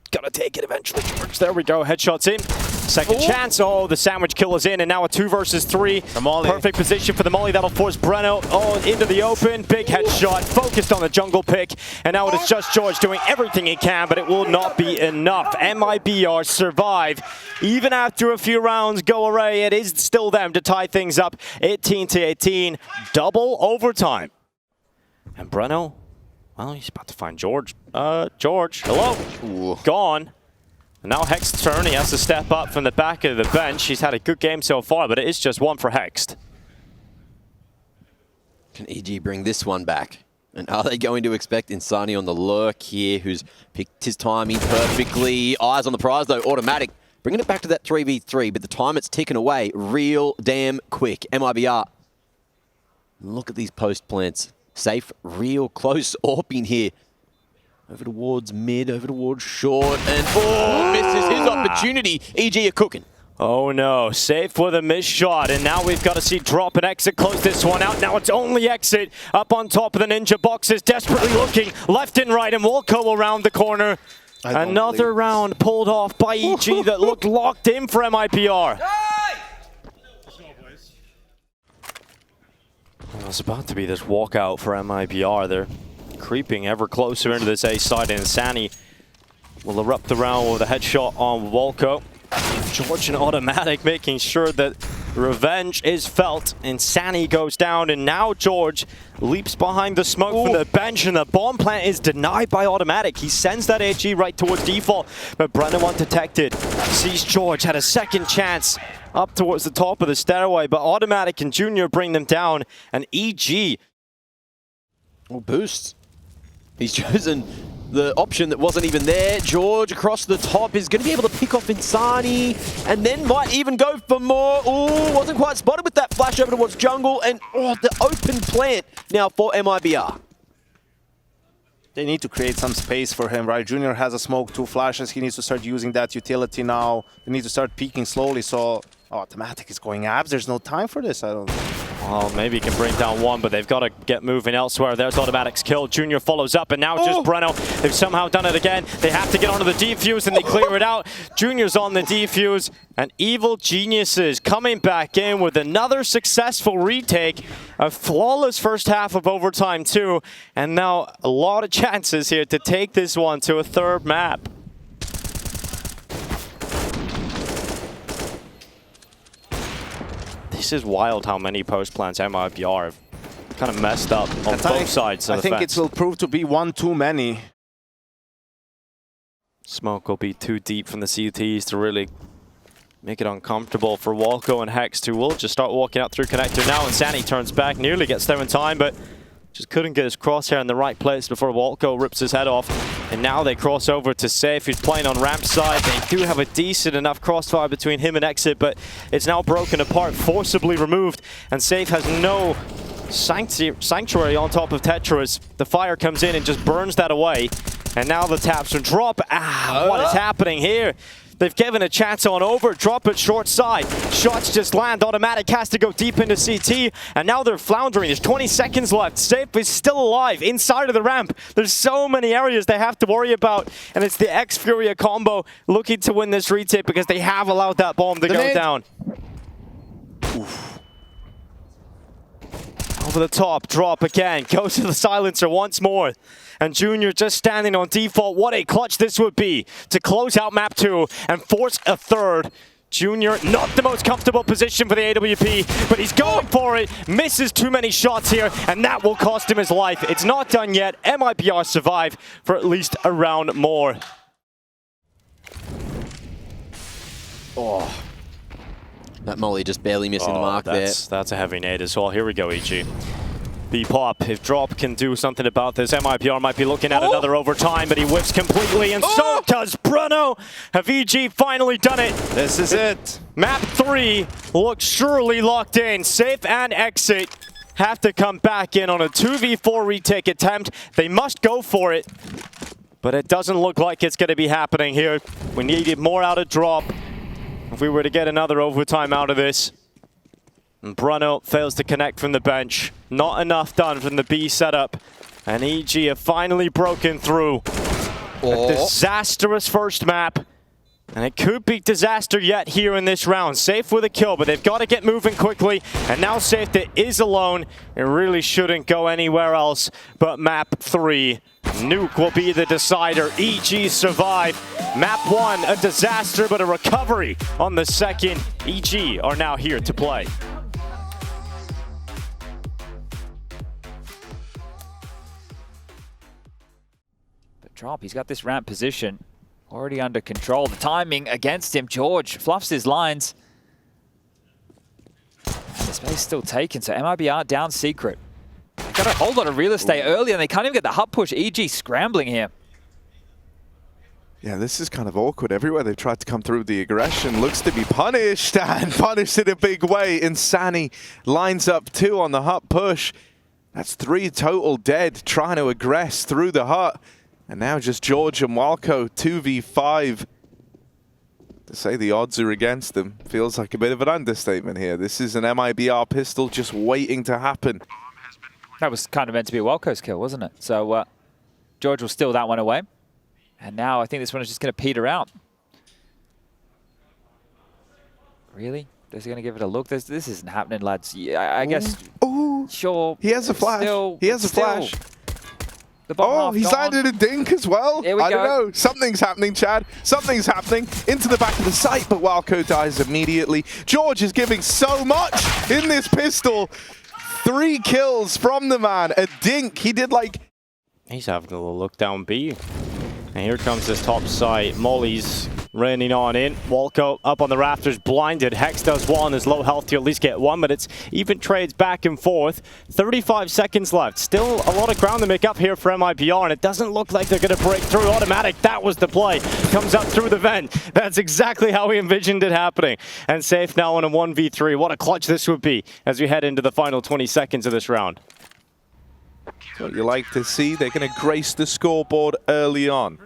S3: Gotta take it eventually, George. There we go. Headshots in. Second chance. Oh, the sandwich kill is in, and now a 2 versus 3. Perfect position for the molly. That'll force Breno into the open. Big headshot. Focused on the jungle pick. And now it is just George doing everything he can, but it will not be enough. Mibr survive. Even after a few rounds go away, it is still them to tie things up. 18 to 18. Double overtime. And Breno, well, he's about to find George. George, hello.
S1: Ooh.
S3: Gone. And now Hext's turn. He has to step up from the back of the bench. He's had a good game so far, but it is just one for Hext.
S1: Can EG bring this one back? And are they going to expect Insani on the lurk here, who's picked his timing perfectly? Eyes on the prize, though. Automatic. Bringing it back to that 3v3, but the time it's ticking away real damn quick. Mibr. Look at these post plants. Safe, real close AWPing here. Over towards mid, over towards short, and misses his opportunity. EG are cooking.
S3: Oh no, Safe with a missed shot, and now we've got to see Drop and Exit close this one out. Now it's only Exit up on top of the Ninja boxes, desperately looking left and right, and Wolko around the corner. Another round pulled off by EG that looked locked in for Mibr. Well, it's about to be this walkout for Mibr. They're creeping ever closer into this A side, and Insani will erupt the round with a headshot on Wolko. George and Automatic making sure that revenge is felt. Insani goes down, and now George leaps behind the smoke from the bench, and the bomb plant is denied by Automatic. He sends that AG right towards default, but Brennan undetected. Sees George, had a second chance up towards the top of the stairway, but Automatic and Junior bring them down, and EG.
S1: Boost. He's chosen the option that wasn't even there. George across the top is going to be able to pick off Insani and then might even go for more. Ooh, wasn't quite spotted with that flash over towards jungle, and the open plant now for Mibr.
S2: They need to create some space for him, right? Junior has a smoke, 2 flashes. He needs to start using that utility now. They need to start peeking slowly, so Automatic is going abs. There's no time for this, I don't think.
S3: Well, maybe he can bring down one, but they've got to get moving elsewhere. There's Automatic's kill. Junior follows up, and now just Breno. They've somehow done it again. They have to get onto the defuse, and they clear it out. Junior's on the defuse, and Evil Geniuses coming back in with another successful retake. A flawless first half of overtime, too. And now a lot of chances here to take this one to a third map. This is wild how many post plants Mibr have kind of messed up on both sides of the fence.
S2: I think it will prove to be one too many.
S3: Smoke will be too deep from the CTs to really make it uncomfortable for Wolko and Hex, who will just start walking out through connector now. Insani turns back, nearly gets there in time, but just couldn't get his crosshair in the right place before Wolko rips his head off. And now they cross over to Safe, who's playing on ramp side. They do have a decent enough crossfire between him and Exit, but it's now broken apart, forcibly removed, and Safe has no sanctuary on top of Tetris. The fire comes in and just burns that away. And now the taps are Drop. What is happening here? They've given a chance on over, Drop it short side. Shots just land, Automatic has to go deep into CT, and now they're floundering. There's 20 seconds left. Safe is still alive inside of the ramp. There's so many areas they have to worry about, and it's the X-Furia combo looking to win this retake because they have allowed that bomb to go down. Oof. Over the top, Drop again, goes to the silencer once more. And Junior just standing on default. What a clutch this would be to close out map 2 and force a third. Junior, not the most comfortable position for the AWP, but he's going for it. Misses too many shots here, and that will cost him his life. It's not done yet. Mibr survive for at least a round more.
S1: That molly just barely missing the mark there.
S3: That's a heavy nade as well. Here we go, EG. B-Pop, if Drop can do something about this, Mibr might be looking at another overtime, but he whiffs completely, and so does Breno. Have EG finally done it?
S2: This is it.
S3: Map 3 looks surely locked in. Safe and Exit have to come back in on a 2v4 retake attempt. They must go for it, but it doesn't look like it's going to be happening here. We needed more out of Drop if we were to get another overtime out of this. And Breno fails to connect from the bench. Not enough done from the B setup. And EG have finally broken through. A disastrous first map. And it could be disaster yet here in this round. Safe with a kill, but they've got to get moving quickly. And now Safe is alone. It really shouldn't go anywhere else but map 3. Nuke will be the decider. EG survive. Map 1, a disaster, but a recovery on the second. EG are now here to play.
S5: Drop, he's got this ramp position already under control. The timing against him. George fluffs his lines. And the space still taken, so Mibr down secret. got a whole lot of real estate early, and they can't even get the hut push. EG scrambling here.
S6: Yeah, this is kind of awkward. Everywhere they've tried to come through with the aggression looks to be punished, and punished in a big way. Insani lines up 2 on the hut push. That's 3 total dead trying to aggress through the hut. And now just George and Walco 2v5. To say the odds are against them feels like a bit of an understatement here. This is an MIBR pistol just waiting to happen.
S5: That was kind of meant to be a Walco's kill, wasn't it? So George will steal that one away. And now I think this one is just going to peter out. Really? They're going to give it a look? This isn't happening, lads. Yeah, I guess.
S6: Ooh.
S5: Sure.
S6: He has a flash. He has a flash. Oh, he's landed a dink as well.
S5: Here we
S6: I
S5: go.
S6: don't know. Something's happening, Chad. Something's happening. Into the back of the site, but Walco dies immediately. George is giving so much in this pistol. 3 kills from the man. A dink. He did like...
S3: He's having a little look down B. And here comes this top side. Molly's raining on in. Walco up on the rafters, blinded. Hex does one. There's low health to at least get one, but it's even trades back and forth. 35 seconds left. Still a lot of ground to make up here for MIBR, and it doesn't look like they're going to break through. Automatic, that was the play. Comes up through the vent. That's exactly how we envisioned it happening. And safe now in a 1v3. What a clutch this would be as we head into the final 20 seconds of this round.
S6: What you like to see. They're going to grace the scoreboard early on.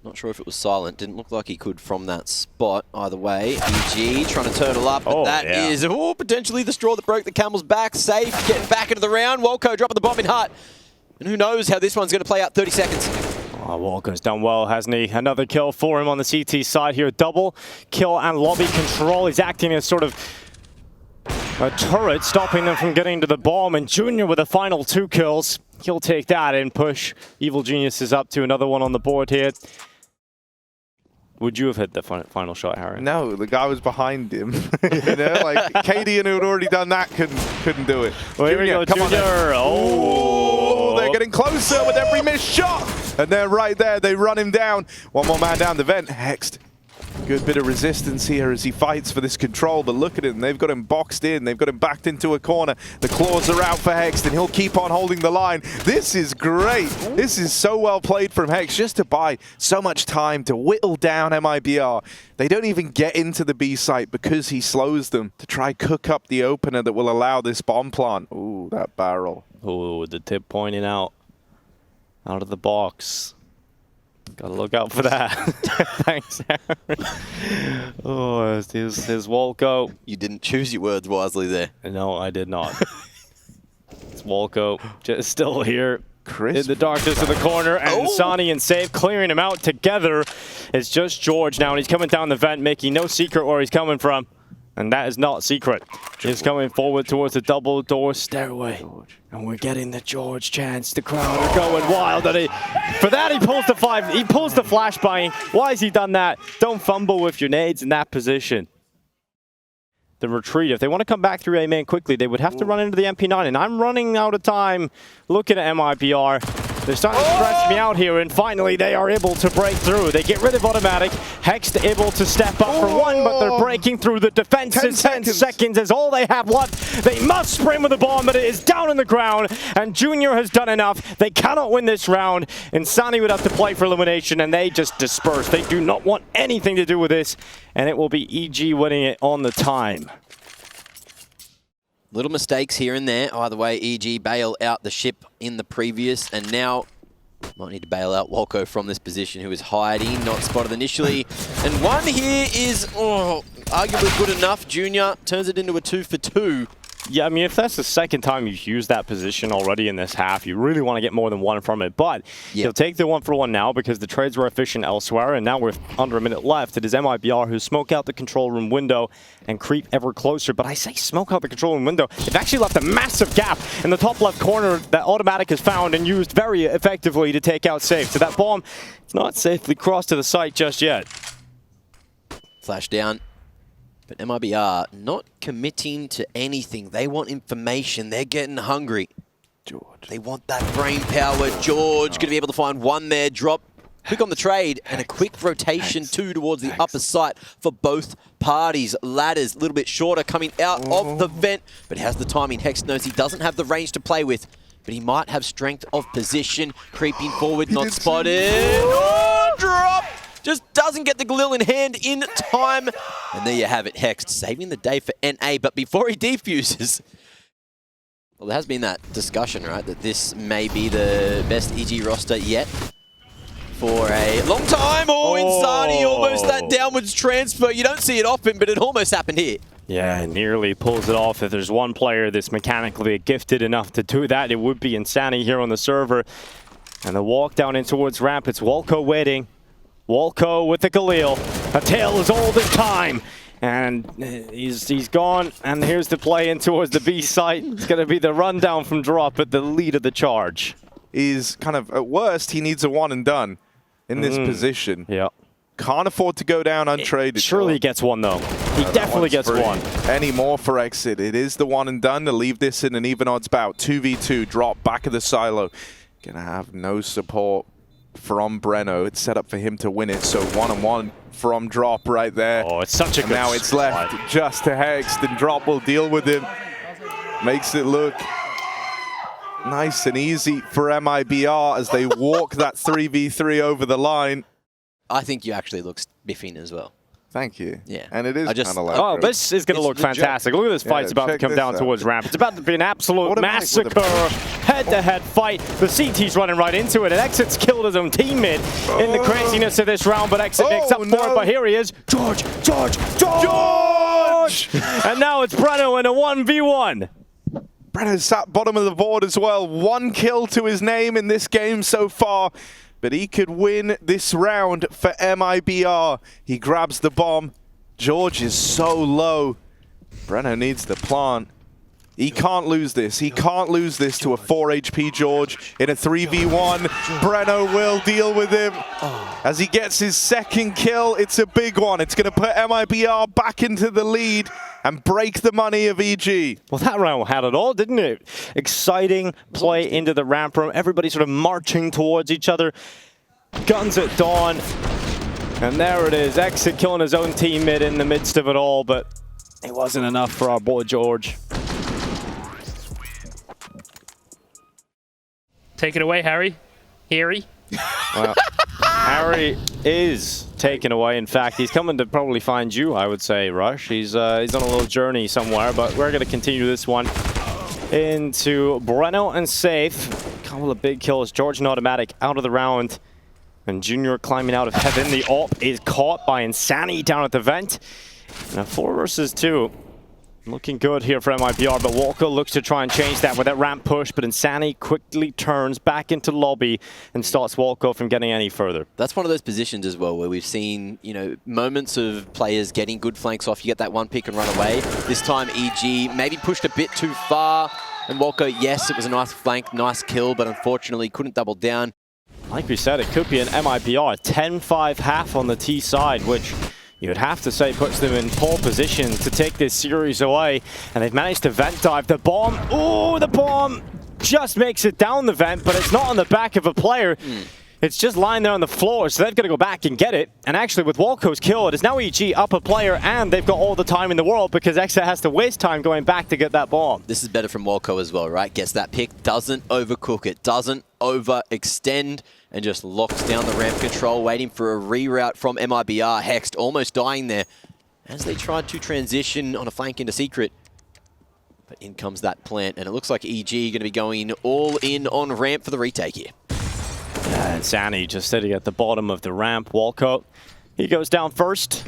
S1: Not sure if it was silent. Didn't look like he could from that spot. Either way, EG trying to turtle up. But that is potentially the straw that broke the camel's back. Safe, getting back into the round. Walco dropping the bomb in hut. And who knows how this one's going to play out. 30 seconds.
S3: Oh, Walco's done well, hasn't he? Another kill for him on the CT side here. Double kill and lobby control. He's acting as sort of a turret, stopping them from getting to the bomb. And Junior with the final 2 kills. He'll take that and push Evil Geniuses up to another one on the board here. Would you have hit the final shot, Harry?
S6: No, the guy was behind him. You know, like Cadian, who had already done that, couldn't do it.
S3: Well, here we go,
S6: come
S3: Junior.
S6: On, oh, they're getting closer with every missed shot. And they're right there. They run him down. One more man down the vent. Hexed. Good bit of resistance here as he fights for this control, but look at him. They've got him boxed in. They've got him backed into a corner. The claws are out for Hex, and he'll keep on holding the line. This is great. This is so well played from Hex, just to buy so much time to whittle down MIBR. They don't even get into the B site because he slows them to try cook up the opener that will allow this bomb plant. Ooh, that barrel.
S3: Ooh, the tip pointing out of the box. Gotta look out for that. Thanks, Aaron. Oh, his Walco.
S1: You didn't choose your words wisely there.
S3: No, I did not. It's Walco just still here.
S6: Crisp.
S3: In the darkness of the corner, and Sani and Save clearing him out together. It's just George now, and he's coming down the vent, making no secret where he's coming from. And that is not secret. He's coming forward towards the double door stairway. And we're getting the George chance. The crowd are going wild. And for that, he pulls the 5. He pulls the flashbang. Why has he done that? Don't fumble with your nades in that position. The retreat. If they want to come back through A main quickly, they would have to run into the MP9. And I'm running out of time looking at MIBR. They're starting to stress me out here, and finally they are able to break through. They get rid of automatic. Hex able to step up for one, but they're breaking through. The defense is 10 seconds is all they have left. They must sprint with the bomb, but it is down on the ground, and Junior has done enough. They cannot win this round. Insani would have to play for elimination, and they just disperse. They do not want anything to do with this, and it will be EG winning it on the time.
S1: Little mistakes here and there. Either way, EG bail out the ship in the previous, and now might need to bail out Walco from this position, who is hiding, not spotted initially. And one here is arguably good enough. Junior turns it into a 2 for 2.
S3: Yeah, I mean, if that's the second time you've used that position already in this half, you really want to get more than one from it. But he'll take the 1 for 1 now because the trades were efficient elsewhere, and now with under a minute left, it is MIBR who smoke out the control room window and creep ever closer. But I say smoke out the control room window. They've actually left a massive gap in the top left corner that automatic has found and used very effectively to take out Safe. So that bomb, it's not safely crossed to the site just yet.
S1: Flash down. But MIBR not committing to anything. They want information. They're getting hungry.
S6: George.
S1: They want that brain power. George going to be able to find one there. Drop Quick on the trade and a quick rotation too towards the upper site for both parties. Ladders a little bit shorter coming out of the vent, but has the timing. Hex knows he doesn't have the range to play with, but he might have strength of position. Creeping forward, not spotted. Oh, drop! Just doesn't get the Galil in hand in time. And there you have it, Hex saving the day for NA. But before he defuses, well, there has been that discussion, right, that this may be the best EG roster yet for a long time. Oh, Insani, almost that downwards transfer. You don't see it often, but it almost happened here.
S3: Yeah, nearly pulls it off. If there's one player that's mechanically gifted enough to do that, it would be Insani here on the server. And the walk down in towards ramp, it's Walco waiting. Walco with the Galil. A tail is all this time. And he's gone. And here's the play in towards the B site. It's going to be the rundown from Drop at the lead of the charge.
S6: Is kind of, at worst, he needs a one and done in this position.
S3: Yeah.
S6: Can't afford to go down untraded.
S3: Surely he gets one, though. He definitely gets one.
S6: Any more for Exit. It is the one and done to leave this in an even odds bout. 2v2, Drop, back of the silo. Gonna have no support from Breno. It's set up for him to win it, so 1-on-1 from Drop right there.
S3: Oh, it's such a good
S6: now it's left just to Hex, and Drop will deal with him. Makes it look nice and easy for MIBR as they walk that 3v3 over the line.
S1: I think you actually look spiffing as well.
S6: Thank you.
S1: Yeah.
S6: And it is kind of like...
S3: Oh, this is going to look fantastic. Look at this fight's about to come down towards ramp. It's about to be an absolute massacre. Head-to-head fight. The CT's running right into it, and Exit's killed his own teammate in the craziness of this round, but Exit makes up for it. But here he is. George! And now it's Breno in a 1v1.
S6: Breno's sat bottom of the board as well. 1 kill to his name in this game so far. But he could win this round for MIBR. He grabs the bomb. George is so low. Breno needs the plant. He can't lose this. He can't lose this to a 4 HP George in a 3v1. Breno will deal with him. As he gets his second kill, it's a big one. It's going to put MIBR back into the lead and break the money of EG.
S3: Well, that round had it all, didn't it? Exciting play into the ramp room. Everybody sort of marching towards each other. Guns at dawn. And there it is. Exit killing his own teammate in the midst of it all, but it wasn't enough for our boy George.
S4: Take it away, Harry. Harry.
S3: Well, Harry is taken away. In fact, he's coming to probably find you, I would say, Rush. He's on a little journey somewhere, but we're going to continue this one into Breno and Safe. Couple of big kills. George and Automatic out of the round. And Junior climbing out of heaven. The AWP is caught by Insani down at the vent. And a 4 versus 2. Looking good here for MIBR, but Walker looks to try and change that with that ramp push, but Insani quickly turns back into lobby and stops Walker from getting any further.
S1: That's one of those positions as well where we've seen, you know, moments of players getting good flanks off. You get that one pick and run away. This time EG maybe pushed a bit too far. And Walker, yes, it was a nice flank, nice kill, but unfortunately couldn't double down.
S3: Like we said, it could be an MIBR 10-5 half on the T side, which you would have to say puts them in pole position to take this series away. And they've managed to vent dive the bomb. Oh, the bomb just makes it down the vent, but it's not on the back of a player. It's just lying there on the floor, so they've got to go back and get it. And actually, with Walco's kill, it is now EG up a player, and they've got all the time in the world because Exit has to waste time going back to get that bomb.
S1: This is better from Walco as well, right? Gets that pick, doesn't overcook it, doesn't overextend, and just locks down the ramp control, waiting for a reroute from MIBR. Hexed almost dying there as they tried to transition on a flank into Secret. But in comes that plant, and it looks like EG going to be going all in on ramp for the retake here.
S3: And Insani just sitting at the bottom of the ramp. Walco, he goes down first.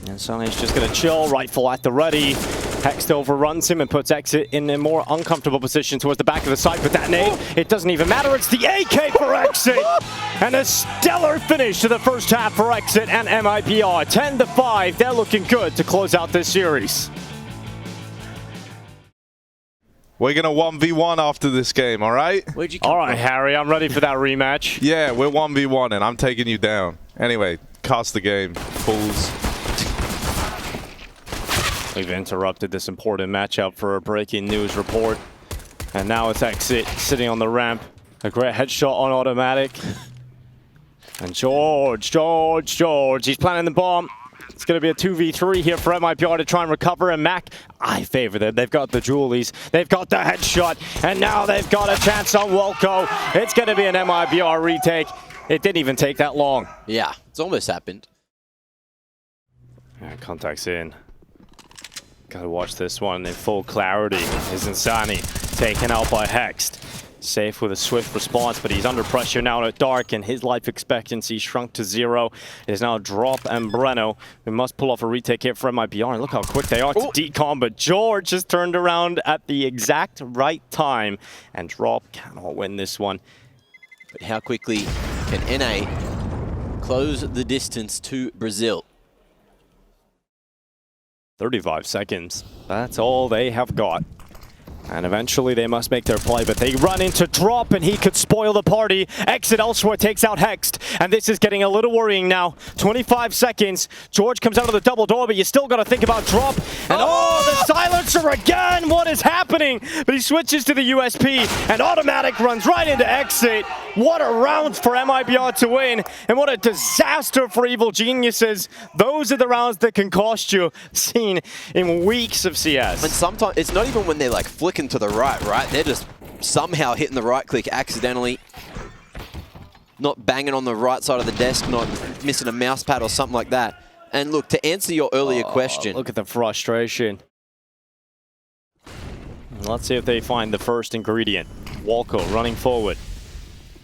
S3: And Insani's just going to chill, rifle at the ready. Hext overruns him and puts Exit in a more uncomfortable position towards the back of the site. But that nade, it doesn't even matter. It's the AK for Exit. And a stellar finish to the first half for Exit and MIBR. 10-5. They're looking good to close out this series.
S6: We're going to 1v1 after this game, all right?
S1: Where'd you come
S3: All right,
S1: from?
S3: Harry, I'm ready for that rematch.
S6: Yeah, we're 1v1 and I'm taking you down. Anyway, cast the game, fools.
S3: We've interrupted this important matchup for a breaking news report. And now it's Exit sitting on the ramp. A great headshot on Automatic. And George, he's planting the bomb. It's going to be a 2v3 here for MIBR to try and recover. And Mac, I favor them. They've got the Julies. They've got the headshot. And now they've got a chance on Wolko. It's going to be an MIBR retake. It didn't even take that long.
S1: Yeah, it's almost happened.
S3: Contact's in. Gotta watch this one in full clarity. Is Insani taken out by Hext. Safe with a swift response, but he's under pressure now in the dark, and his life expectancy shrunk to 0. It is now Drop and Breno. We must pull off a retake here for MIBR, and look how quick they are to decom, but George has turned around at the exact right time, and Drop cannot win this one.
S1: But how quickly can NA close the distance to Brazil?
S3: 35 seconds. That's all they have got. And eventually they must make their play, but they run into Drop and he could spoil the party. Exit elsewhere takes out Hext, and this is getting a little worrying now. 25 seconds. George comes out of the double door, but you still got to think about Drop. And the silencer again! What is happening? But he switches to the USP, and Automatic runs right into Exit. What a round for MIBR to win, and what a disaster for Evil Geniuses. Those are the rounds that can cost you, seen in weeks of CS.
S1: And sometimes it's not even when they're like flicking to the right? They're just somehow hitting the right click accidentally. Not banging on the right side of the desk, not missing a mouse pad or something like that. And look, to answer your earlier question.
S3: Look at the frustration. Let's see if they find the first ingredient. Walco running forward.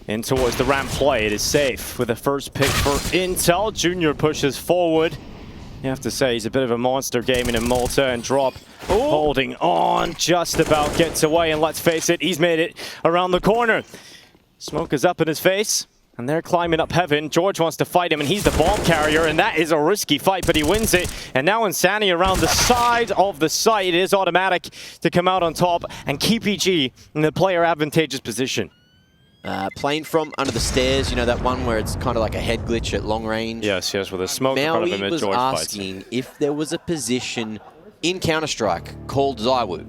S3: In towards the ramp play. It is safe with the first pick for Intel. Junior pushes forward. You have to say he's a bit of a monster gaming in Malta, and Drop holding on, just about gets away, and let's face it, he's made it around the corner. Smoke is up in his face, and they're climbing up heaven. George wants to fight him, and he's the bomb carrier, and that is a risky fight, but he wins it. And now Insani around the side of the site. It is Automatic to come out on top and keep EG in the player advantageous position.
S1: Playing from under the stairs, you know, that one where it's kind of like a head glitch at long range.
S3: Yes, with a smoke in front of him
S1: Maui
S3: at
S1: was
S3: George
S1: asking
S3: fights.
S1: if there was a position in Counter-Strike called Zywoo.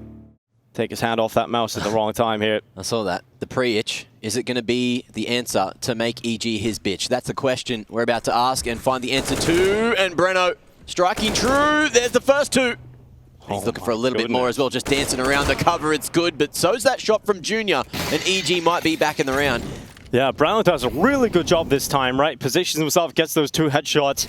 S3: Take his hand off that mouse at the wrong time here.
S1: I saw that. The pre-itch. Is it going to be the answer to make EG his bitch? That's the question we're about to ask and find the answer to. And Breno striking true. There's the first two. He's looking for a little bit more as well, just dancing around the cover. It's good, but so's that shot from Junior, and EG might be back in the round.
S3: Yeah, Brown does a really good job this time, right? Positions himself, gets those 2 headshots.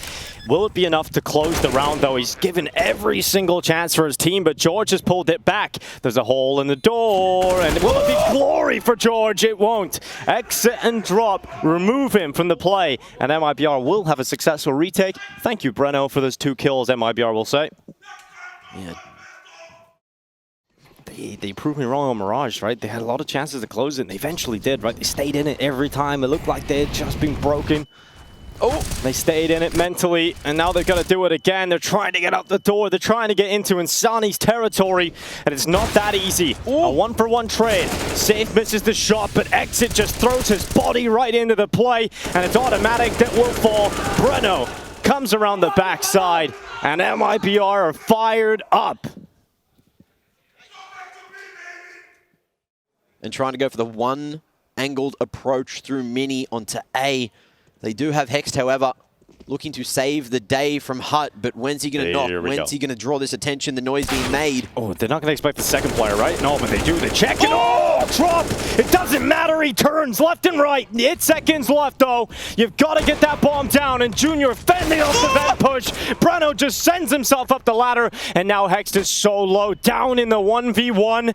S3: Will it be enough to close the round, though? He's given every single chance for his team, but George has pulled it back. There's a hole in the door, and will it be glory for George? It won't. Exit and Drop, remove him from the play, and MIBR will have a successful retake. Thank you, Breno, for those 2 kills, MIBR will say.
S1: Yeah.
S3: They proved me wrong on Mirage, right? They had a lot of chances to close it, and they eventually did, right? They stayed in it every time. It looked like they had just been broken. They stayed in it mentally, and now they've got to do it again. They're trying to get out the door. They're trying to get into Insani's territory, and it's not that easy. A 1-for-1 trade. Safe misses the shot, but Exit just throws his body right into the play, and it's Automatic that will fall. Breno comes around the backside, and MIBR are fired up.
S1: And trying to go for the one angled approach through Mini onto A. They do have Hext, however, looking to save the day from Hut, but when's he going to knock? When's he going to draw this attention, the noise being made?
S3: Oh, they're not going to expect the second player, right? No, but they do. They check it. Oh, Drop! It doesn't matter. He turns left and right. 8 seconds left, though. You've got to get that bomb down, and Junior fending off the vent push. Breno just sends himself up the ladder, and now Hext is so low, down in the 1v1.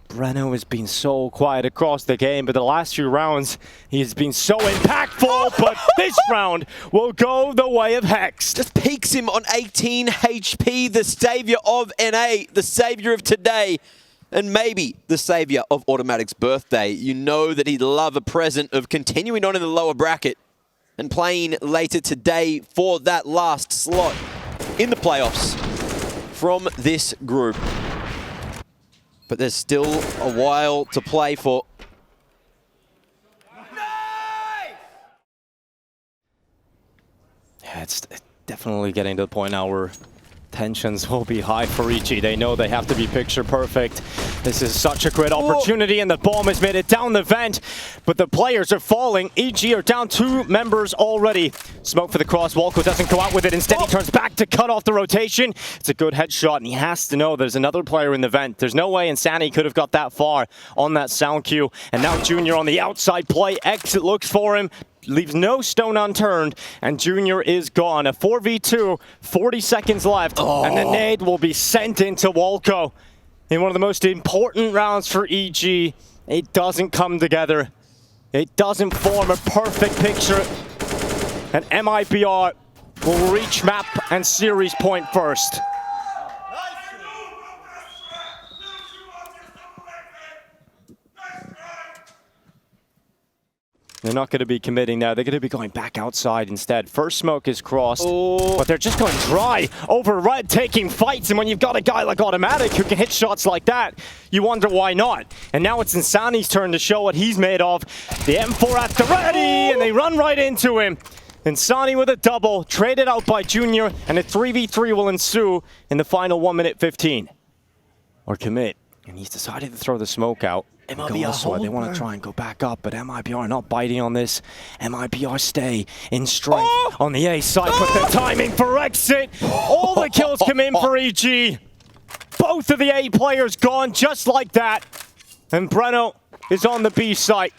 S3: Breno has been so quiet across the game, but the last few rounds, he's been so impactful, but this round will go the way of Hext.
S1: Just peaks him on 18 HP, the savior of NA, the savior of today, and maybe the savior of Automatic's birthday. You know that he'd love a present of continuing on in the lower bracket and playing later today for that last slot in the playoffs from this group. But there's still a while to play for.
S3: Yeah, it's definitely getting to the point now where Tensions will be high for EG. They know they have to be picture perfect. This is such a great opportunity, and the bomb has made it down the vent, but the players are falling. EG are down 2 members already. Smoke for the cross. Walco doesn't go out with it. Instead, he turns back to cut off the rotation. It's a good headshot, and he has to know there's another player in the vent. There's no way Insani could have got that far on that sound cue. And now Junior on the outside play. Exit looks for him. Leaves no stone unturned, and Junior is gone. A 4v2, 40 seconds left, and the nade will be sent into Walco. In one of the most important rounds for EG, it doesn't come together. It doesn't form a perfect picture, and MIBR will reach map and series point first. They're not going to be committing now. They're going to be going back outside instead. First smoke is crossed, but they're just going dry over red, taking fights. And when you've got a guy like Automatic who can hit shots like that, you wonder why not. And now it's Insani's turn to show what he's made of. The M4 at the ready, and they run right into him. Insani with a double, traded out by Junior, and a 3v3 will ensue in the final 1 minute 15. Or commit. And he's decided to throw the smoke out. MIBR, they want to try and go back up, but MIBR not biting on this. MIBR stay in strength on the A side, but the timing for exit. All the kills come in for EG. Both of the A players gone just like that. And Breno is on the B side.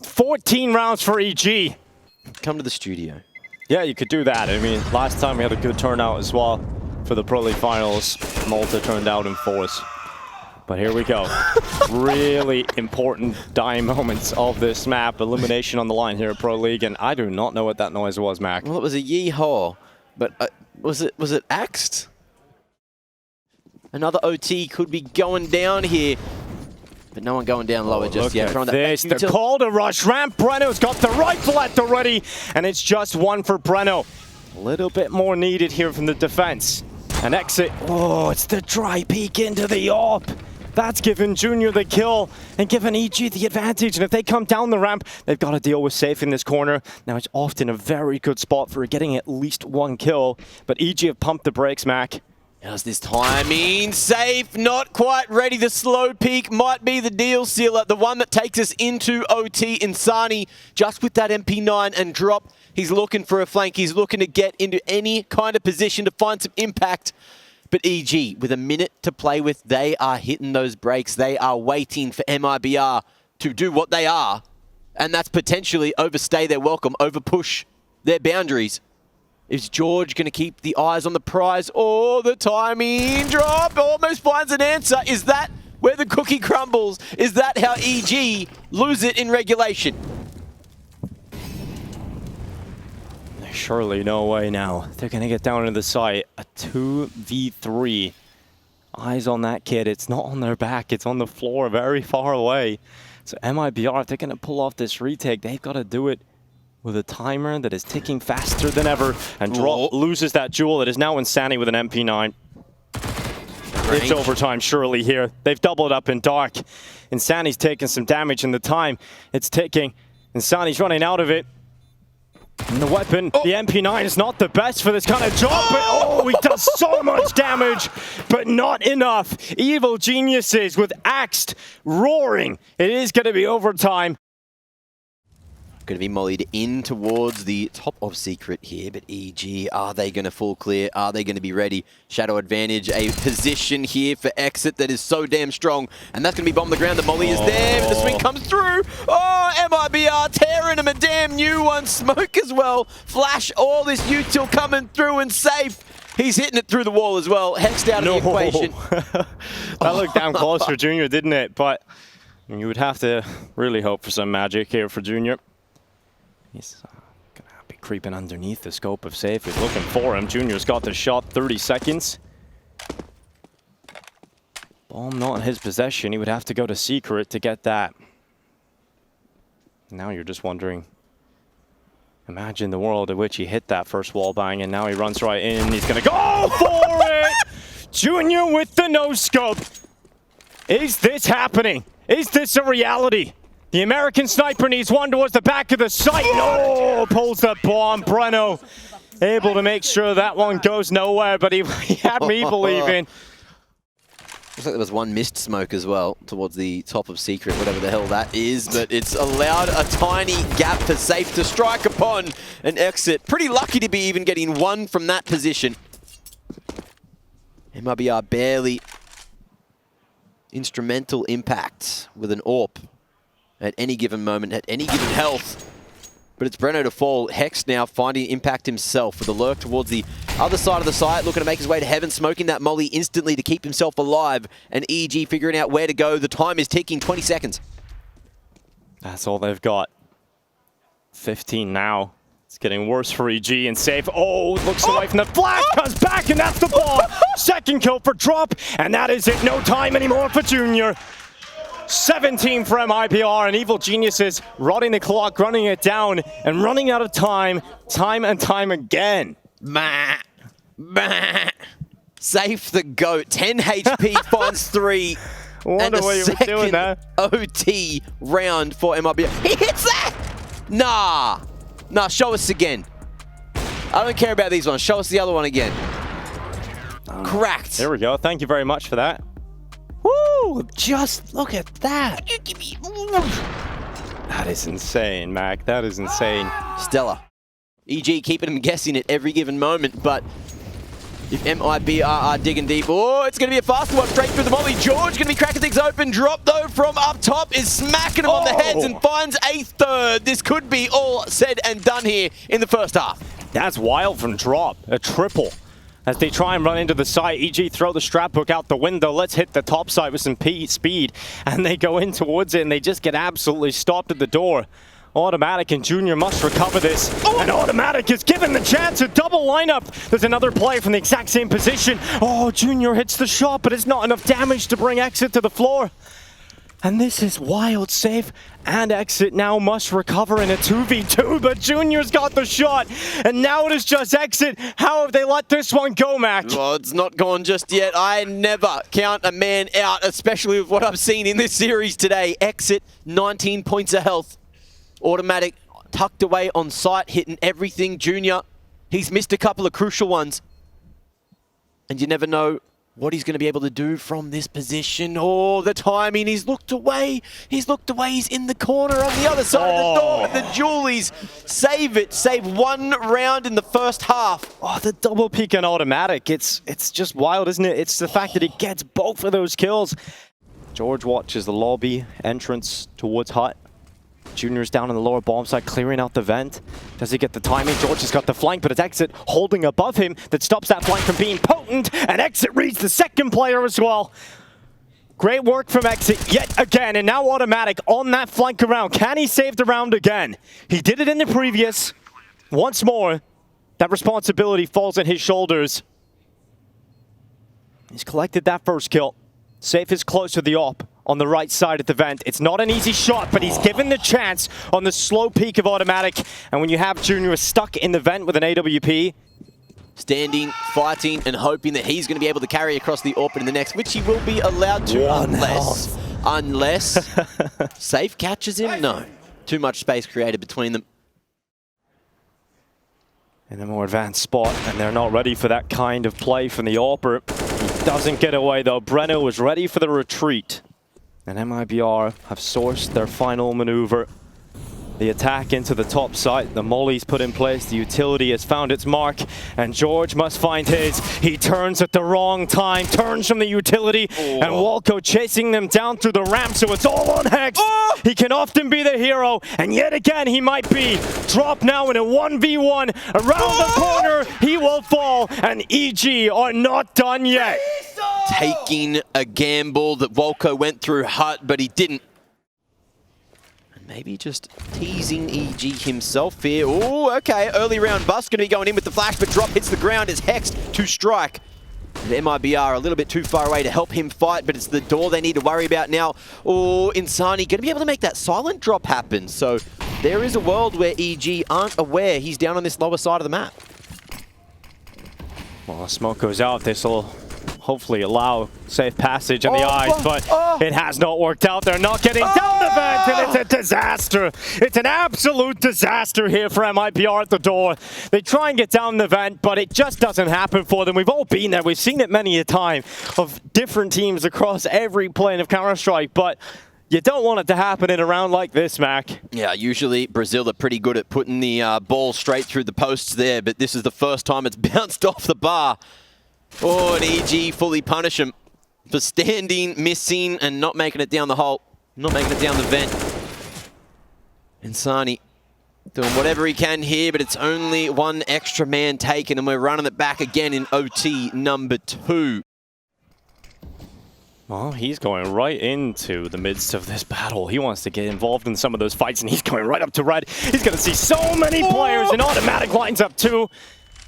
S3: 14 rounds for EG.
S1: Come to the studio.
S3: Yeah, you could do that. I mean, last time we had a good turnout as well for the Pro League Finals. Malta turned out in fourth. But here we go. Really important dying moments of this map. Elimination on the line here at Pro League, and I do not know what that noise was, Mac.
S1: Well, it was a yee-haw, but was it axed? Another OT could be going down here, but no one going down lower just yet.
S3: Look at this, the call to rush ramp. Breno's got the rifle at the ready, and it's just one for Breno. A little bit more needed here from the defense. An exit. Oh, it's the dry peek into the AWP. That's given Junior the kill and given EG the advantage. And if they come down the ramp, they've got to deal with Safe in this corner. Now, it's often a very good spot for getting at least 1 kill. But EG have pumped the brakes, Mac.
S1: How's this timing? Safe, not quite ready. The slow peak might be the deal sealer. The one that takes us into OT. Insani, just with that MP9 and drop. He's looking for a flank. He's looking to get into any kind of position to find some impact. But EG, with a minute to play with, they are hitting those breaks. They are waiting for MIBR to do what they are. And that's potentially overstay their welcome, overpush their boundaries. Is George going to keep the eyes on the prize? Oh, the timing drop almost finds an answer. Is that where the cookie crumbles? Is that how EG lose it in regulation?
S3: Surely no way now. They're going to get down into the site. A 2v3. Eyes on that kid. It's not on their back. It's on the floor very far away. So MIBR, if they're going to pull off this retake, they've got to do it with a timer that is ticking faster than ever. And Drop loses that jewel. It is now Insani with an MP9. It's overtime surely here. They've doubled up in dark. Insani's taking some damage in the time. It's ticking. Insani's running out of it. And the weapon, the MP9 is not the best for this kind of job, but he does so much damage, but not enough. Evil geniuses with axed, roaring. It is going to be overtime.
S1: Going to be mollied in towards the top of Secret here, but EG, are they going to fall clear? Are they going to be ready? Shadow advantage, a position here for exit that is so damn strong, and that's going to be bomb the ground. The molly is there, but the swing comes through. Oh, MIBR tearing him a damn new one. Smoke as well. Flash, all this util coming through, and Safe. He's hitting it through the wall as well. Hexed out of the equation.
S3: That looked down close for Junior, didn't it? But you would have to really hope for some magic here for Junior. He's going to be creeping underneath the scope of Safe. He's looking for him. Junior's got the shot, 30 seconds. Bomb not in his possession. He would have to go to Secret to get that. Now you're just wondering, imagine the world in which he hit that first wall bang, and now he runs right in. He's going to go for it! Junior with the no-scope. Is this happening? Is this a reality? The American sniper needs one towards the back of the site. No, pulls the bomb. Breno able to make sure that one goes nowhere, but he had me believing.
S1: Looks like there was one missed smoke as well towards the top of Secret, whatever the hell that is, but it's allowed a tiny gap for Safe to strike upon an exit. Pretty lucky to be even getting one from that position. MIBR barely instrumental impact with an AWP at any given moment, at any given health. But it's Breno to fall. Hex now finding impact himself with a lurk towards the other side of the site, looking to make his way to heaven, smoking that molly instantly to keep himself alive. And EG figuring out where to go. The time is ticking, 20 seconds.
S3: That's all they've got. 15 now. It's getting worse for EG and Safe. Oh, looks away from the flash, comes back, and that's the ball. Second kill for Drop, and that is it. No time anymore for Junior. 17 for MIBR, and Evil Geniuses rotting the clock, running it down, and running out of time and time again.
S1: Bah. Bah. Safe the GOAT. 10 HP finds 3.
S3: Wonder
S1: and
S3: what you were doing there.
S1: OT round for MIBR. He hits that! Nah, show us again. I don't care about these ones. Show us the other one again. Cracked.
S3: There we go. Thank you very much for that. Woo! Just look at that. That is insane, Mac. That is insane.
S1: Stellar. EG keeping him guessing at every given moment, but if MIBR are digging deep, oh, it's going to be a faster one straight through the molly. George going to be cracking things open. Drop, though, from up top is smacking him on the heads and finds a third. This could be all said and done here in the first half.
S3: That's wild from Drop. A triple. As they try and run into the site, EG throw the strap hook out the window. Let's hit the top side with some speed. And they go in towards it, and they just get absolutely stopped at the door. Automatic and Junior must recover this. Oh. And Automatic is given the chance, a double lineup. There's another player from the exact same position. Oh, Junior hits the shot, but it's not enough damage to bring Exit to the floor. And this is wild. Safe and Exit now must recover in a 2v2, but Junior's got the shot, and now it is just Exit. How have they let this one go, Mac?
S1: Well, it's not gone just yet. I never count a man out, especially with what I've seen in this series today. Exit, 19 points of health. Automatic tucked away on site, hitting everything. Junior, he's missed a couple of crucial ones. And you never know what he's going to be able to do from this position. Oh, the timing. He's looked away. He's looked away. He's in the corner on the other side of the door. And the Julies save it. Save one round in the first half.
S3: Oh, the double peek and Automatic. It's just wild, isn't it? It's the fact that he gets both of those kills. George watches the lobby entrance towards Hut. Junior's down in the lower bomb side, clearing out the vent. Does he get the timing? George has got the flank, but it's Exit holding above him that stops that flank from being potent, and Exit reads the second player as well. Great work from Exit yet again, and now Automatic on that flank around. Can he save the round again? He did it in the previous. Once more, that responsibility falls on his shoulders. He's collected that first kill. Safe is close to the op on the right side of the vent. It's not an easy shot, but he's given the chance on the slow peak of Automatic. And when you have Junior stuck in the vent with an AWP,
S1: standing, fighting, and hoping that he's going to be able to carry across the AWP in the next, which he will be allowed to, unless Safe catches him. No, too much space created between them.
S3: In a more advanced spot, and they're not ready for that kind of play from the AWPer. He doesn't get away though. Breno was ready for the retreat. And MIBR have sourced their final maneuver. The attack into the top site, the molly's put in place, the utility has found its mark, and George must find his. He turns at the wrong time, turns from the utility, and Walco chasing them down through the ramp, so it's all on Hex. He can often be the hero, and yet again he might be. Drop now in a 1v1, around the corner, he will fall, and EG are not done yet.
S1: Taking a gamble that Walco went through Hut, but he didn't. Maybe just teasing EG himself here. Oh, okay. Early round bust going to be going in with the flash, but Drop hits the ground as Hexed to strike. And MIBR a little bit too far away to help him fight, but it's the door they need to worry about now. Oh, Insani going to be able to make that silent drop happen. So there is a world where EG aren't aware he's down on this lower side of the map.
S3: Well, smoke goes out. This will hopefully allow safe passage in the eyes, but it has not worked out. They're not getting down the vent, and it's a disaster. It's an absolute disaster here for MIBR at the door. They try and get down the vent, but it just doesn't happen for them. We've all been there. We've seen it many a time of different teams across every plane of Counter-Strike, but you don't want it to happen in a round like this, Mac.
S1: Yeah, usually Brazil are pretty good at putting the ball straight through the posts there, but this is the first time it's bounced off the bar. Oh, and EG fully punish him for standing, missing, and not making it down the hole. Not making it down the vent. And Sani doing whatever he can here, but it's only one extra man taken, and we're running it back again in OT number 2.
S3: Well, he's going right into the midst of this battle. He wants to get involved in some of those fights, and he's going right up to red. He's going to see so many players, and Automatic lines up 2.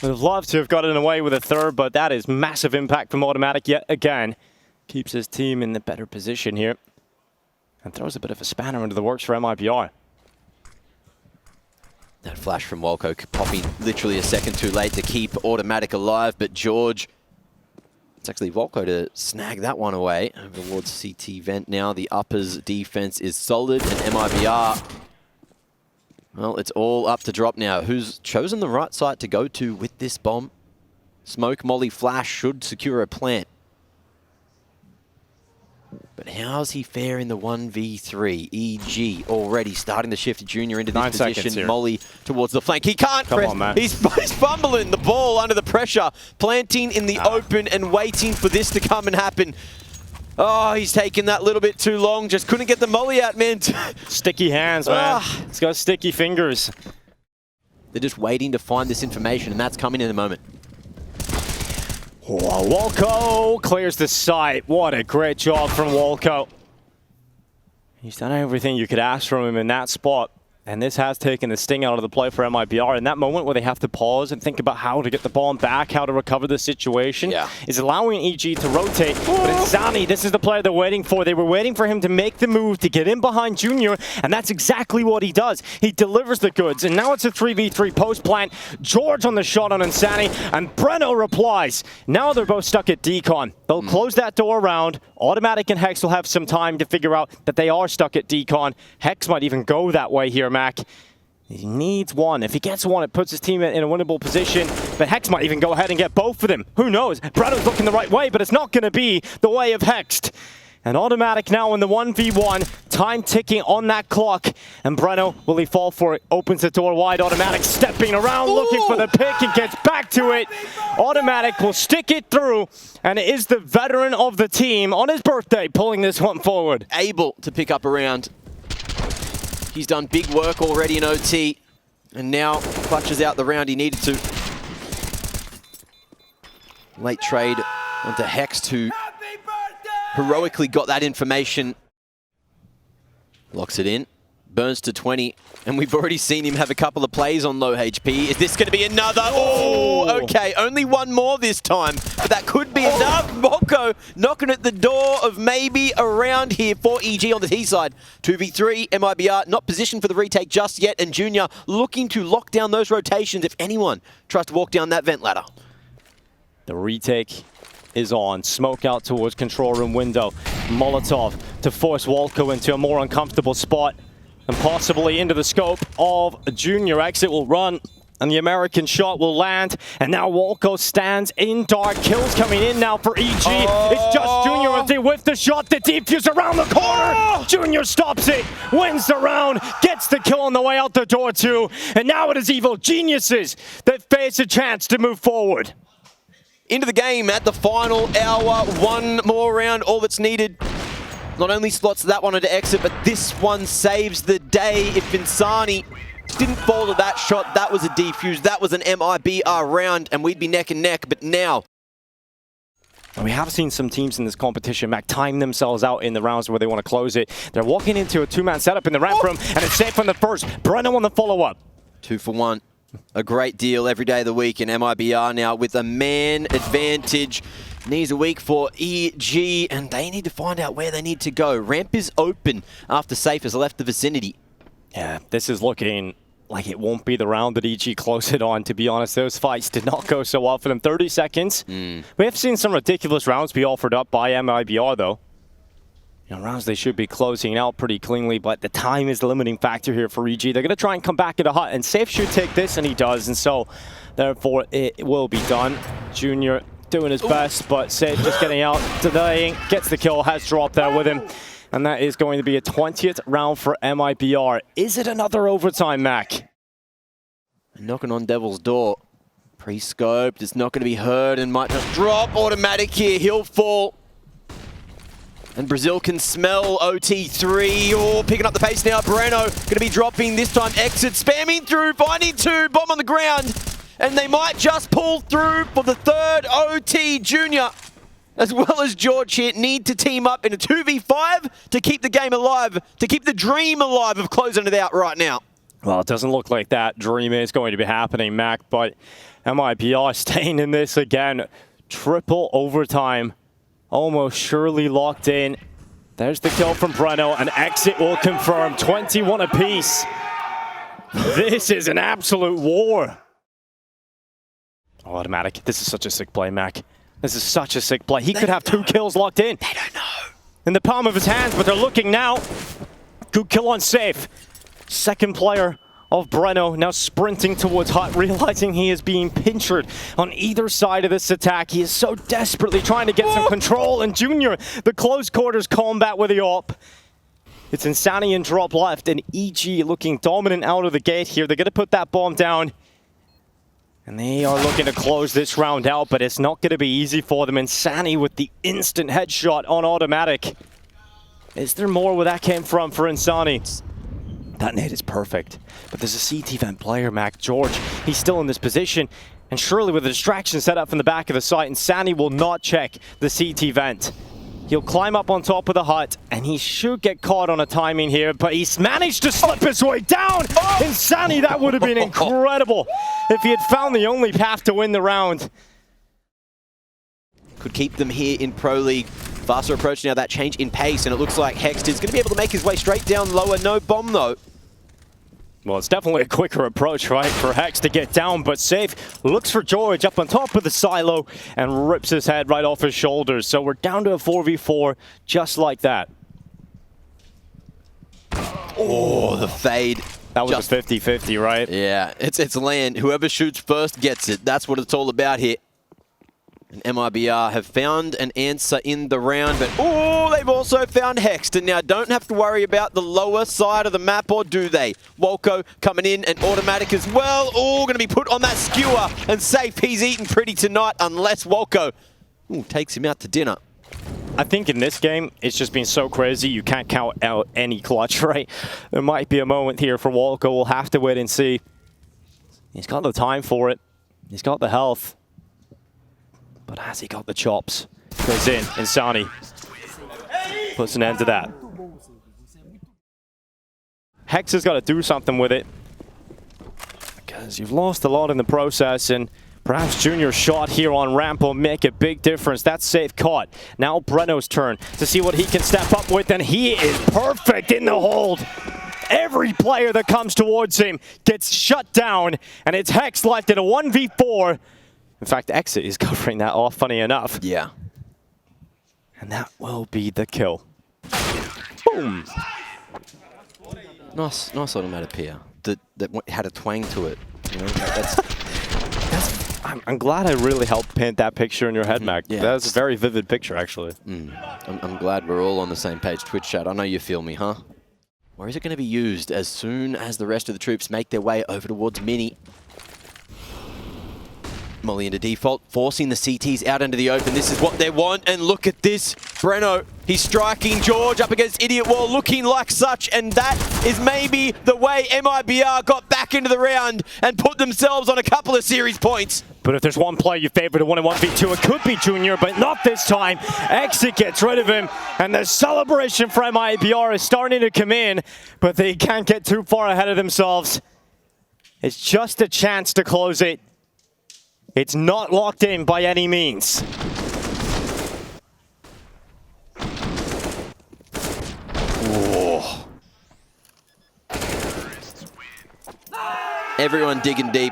S3: Would have loved to have gotten away with a 3rd, but that is massive impact from Automatic yet again. Keeps his team in the better position here. And throws a bit of a spanner into the works for MIBR.
S1: That flash from Walco popping literally a second too late to keep Automatic alive, but George, it's actually Volko to snag that one away over towards CT vent now. The uppers defense is solid, and MIBR, well, it's all up to drop now. Who's chosen the right site to go to with this bomb? Smoke, molly, flash should secure a plant. But how's he fare in the 1v3? EG already starting to shift Junior into this position. Molly towards the flank. He can't press.
S3: On, man.
S1: He's fumbling the ball under the pressure. Planting in the open and waiting for this to come and happen. Oh, he's taking that little bit too long. Just couldn't get the molly out, man.
S3: Sticky hands, man. He's got sticky fingers.
S1: They're just waiting to find this information, and that's coming in a moment.
S3: Oh, Walco clears the site. What a great job from Walco. He's done everything you could ask from him in that spot. And this has taken the sting out of the play for MIBR. In that moment where they have to pause and think about how to get the bomb back, how to recover the situation, is allowing EG to rotate. But it's Zani, this is the player they're waiting for. They were waiting for him to make the move to get in behind Junior, and that's exactly what he does. He delivers the goods, and now it's a 3v3 post plant. George on the shot on Insani, and Breno replies. Now they're both stuck at decon. They'll close that door around. Automatic and Hex will have some time to figure out that they are stuck at decon. Hex might even go that way here, Mac. He needs one. If he gets one, it puts his team in a winnable position. But Hex might even go ahead and get both of them. Who knows? Breno's looking the right way, but it's not going to be the way of Hext. And Automatic now in the 1v1. Time ticking on that clock. And Breno, will he fall for it? Opens the door wide. Automatic stepping around, looking for the pick, and gets back to it. Automatic will stick it through. And it is the veteran of the team on his birthday pulling this one forward.
S1: Able to pick up a round. He's done big work already in OT. And now clutches out the round he needed to. Late trade onto Hex, who heroically got that information. Locks it in. Burns to 20. And we've already seen him have a couple of plays on low HP. Is this going to be another? Oh, okay. Only one more this time. But that could be enough. Volko knocking at the door of maybe a round here for EG on the T side. 2v3, MIBR not positioned for the retake just yet. And Junior looking to lock down those rotations if anyone tries to walk down that vent ladder.
S3: The retake is on. Smoke out towards control room window. Molotov to force Walco into a more uncomfortable spot. And possibly into the scope of Junior. Exit will run, and the American shot will land. And now Walco stands in dark. Kills coming in now for EG. It's just Junior with the shot. The defuse around the corner. Junior stops it, wins the round, gets the kill on the way out the door too. And now it is Evil Geniuses that face a chance to move forward.
S1: Into the game at the final hour. One more round, all that's needed. Not only slots that one into exit, but this one saves the day. If Insani didn't fall to that shot, that was a defuse, that was an MIBR round, and we'd be neck and neck. But now,
S3: we have seen some teams in this competition, Mac, time themselves out in the rounds where they want to close it. They're walking into a two-man setup in the ramp room, and it's safe on the first. Breno on the follow-up.
S1: 2 for 1. A great deal every day of the week in MIBR now with a man advantage. Knees a week for EG, and they need to find out where they need to go. Ramp is open after Safe has left the vicinity.
S3: Yeah, this is looking like it won't be the round that EG close it on, to be honest. Those fights did not go so well for them. 30 seconds. We have seen some ridiculous rounds be offered up by MIBR, though. You know, rounds they should be closing out pretty cleanly, but the time is the limiting factor here for EG. They're going to try and come back in the hut, and Safe should take this, and he does, and so therefore it will be done. Junior doing his best, but Safe just getting out, delaying, gets the kill, has dropped there with him, and that is going to be a 20th round for Mibr. Is it another overtime, Mac?
S1: Knocking on Devil's door. Pre-scoped, it's not going to be heard and might just drop automatic here. He'll fall. And Brazil can smell OT3. Oh, picking up the pace now. Breno going to be dropping this time. Exit, spamming through, finding two, bomb on the ground. And they might just pull through for the third OT. Junior, as well as George here, need to team up in a 2v5 to keep the game alive, to keep the dream alive of closing it out right now.
S3: Well, it doesn't look like that dream is going to be happening, Mac, but Mibr staying in this again. Triple overtime. Almost surely locked in. There's the kill from Breno, and exit will confirm 21 apiece. This is an absolute war. Automatic. This is such a sick play, Mac. This is such a sick play. He could have 2 kills locked in.
S1: They don't know.
S3: In the palm of his hands, but they're looking now. Good kill on Safe. Second player of Breno now sprinting towards hut, realizing he is being pinchered on either side of this attack. He is so desperately trying to get some control, and Junior, the close quarters combat with the AWP. It's Insani and drop left, and EG looking dominant out of the gate here. They're going to put that bomb down, and they are looking to close this round out, but it's not going to be easy for them. Insani with the instant headshot on automatic. Is there more where that came from for Insani? That nade is perfect, but there's a CT vent player, Mac. George, he's still in this position, and surely with a distraction set up from the back of the site, Insani will not check the CT vent. He'll climb up on top of the hut, and he should get caught on a timing here, but he's managed to slip his way down! Insani, that would have been incredible if he had found the only path to win the round.
S1: Could keep them here in Pro League. Faster approach now, that change in pace, and it looks like Hext is going to be able to make his way straight down lower. No bomb, though.
S3: Well, it's definitely a quicker approach, right, for Hex to get down, but Safe looks for George up on top of the silo and rips his head right off his shoulders. So we're down to a 4v4 just like that.
S1: Oh, the fade.
S3: That was a 50-50, right?
S1: Yeah, it's land. Whoever shoots first gets it. That's what it's all about here. And Mibr have found an answer in the round, but oh, they've also found Hext, and now don't have to worry about the lower side of the map, or do they? Wolko coming in, and automatic as well. Oh, going to be put on that skewer, and Safe, he's eating pretty tonight, unless Wolko takes him out to dinner.
S3: I think in this game, it's just been so crazy, you can't count out any clutch, right? There might be a moment here for Wolko. We'll have to wait and see. He's got the time for it. He's got the health. But has he got the chops? Goes in, Insani puts an end to that. Hex has got to do something with it, because you've lost a lot in the process, and perhaps Junior's shot here on ramp will make a big difference. That's Safe caught. Now Breno's turn to see what he can step up with, and he is perfect in the hold. Every player that comes towards him gets shut down, and it's Hex left in a 1v4. In fact, Exit is covering that off, funny enough.
S1: Yeah.
S3: And that will be the kill. Boom!
S1: Nice onomatopoeia that had a twang to it. You know,
S3: I'm glad I really helped paint that picture in your head, Mac.
S1: Yeah.
S3: That's a very vivid picture, actually.
S1: I'm glad we're all on the same page, Twitch chat. I know you feel me, huh? Or is it going to be used as soon as the rest of the troops make their way over towards Mini? Molly into default, forcing the CTs out into the open. This is what they want, and look at this. Breno, he's striking George up against Idiot Wall, looking like such, and that is maybe the way Mibr got back into the round and put themselves on a couple of series points.
S3: But if there's one player you favor to win a 1v2, it could be Junior, but not this time. Exit gets rid of him, and the celebration for Mibr is starting to come in, but they can't get too far ahead of themselves. It's just a chance to close it. It's not locked in by any means.
S1: Oh. Everyone digging deep.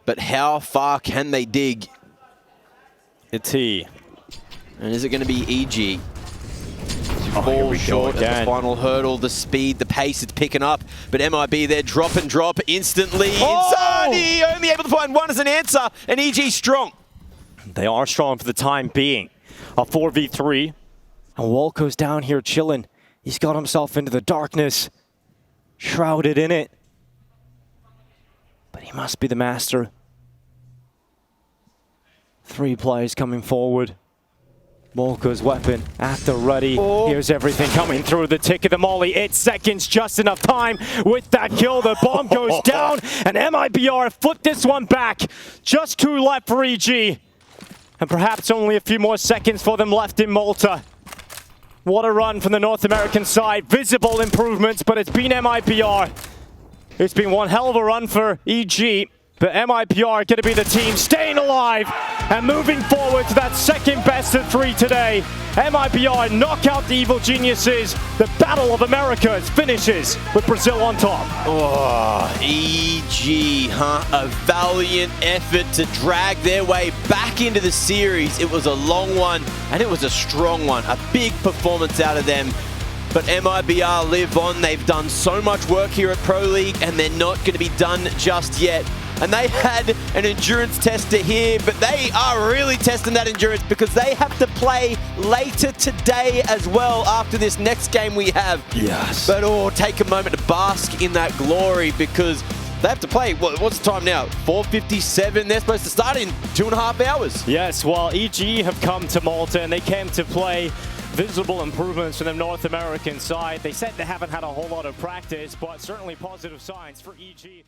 S1: But how far can they dig?
S3: It's he.
S1: And is it going to be EG? Fall short at the final hurdle. The speed, the pace, it's picking up. But MIB there, drop instantly. Insani only able to find one as an answer. And EG strong.
S3: They are strong for the time being. A 4v3. And Wolko's down here chilling. He's got himself into the darkness. Shrouded in it. But he must be the master. 3 players coming forward. Wolko's weapon at the ready. Here's everything coming through. The tick of the molly. 8 seconds, just enough time. With that kill, the bomb goes down. And MIBR flip this one back. Just 2 left for EG. And perhaps only a few more seconds for them left in Malta. What a run from the North American side. Visible improvements, but it's been MIBR. It's been one hell of a run for EG. But MIBR going to be the team staying alive and moving forward to that second best of 3 today. MIBR knock out the Evil Geniuses. The Battle of Americas finishes with Brazil on top.
S1: Oh, EG, huh? A valiant effort to drag their way back into the series. It was a long one, and it was a strong one. A big performance out of them. But MIBR live on. They've done so much work here at Pro League, and they're not going to be done just yet. And they had an endurance tester here, but they are really testing that endurance because they have to play later today as well after this next game we have.
S3: Yes.
S1: But take a moment to bask in that glory because they have to play, what's the time now? 4:57. They're supposed to start in 2.5 hours.
S3: Yes, well, EG have come to Malta and they came to play. Visible improvements from the North American side. They said they haven't had a whole lot of practice, but certainly positive signs for EG.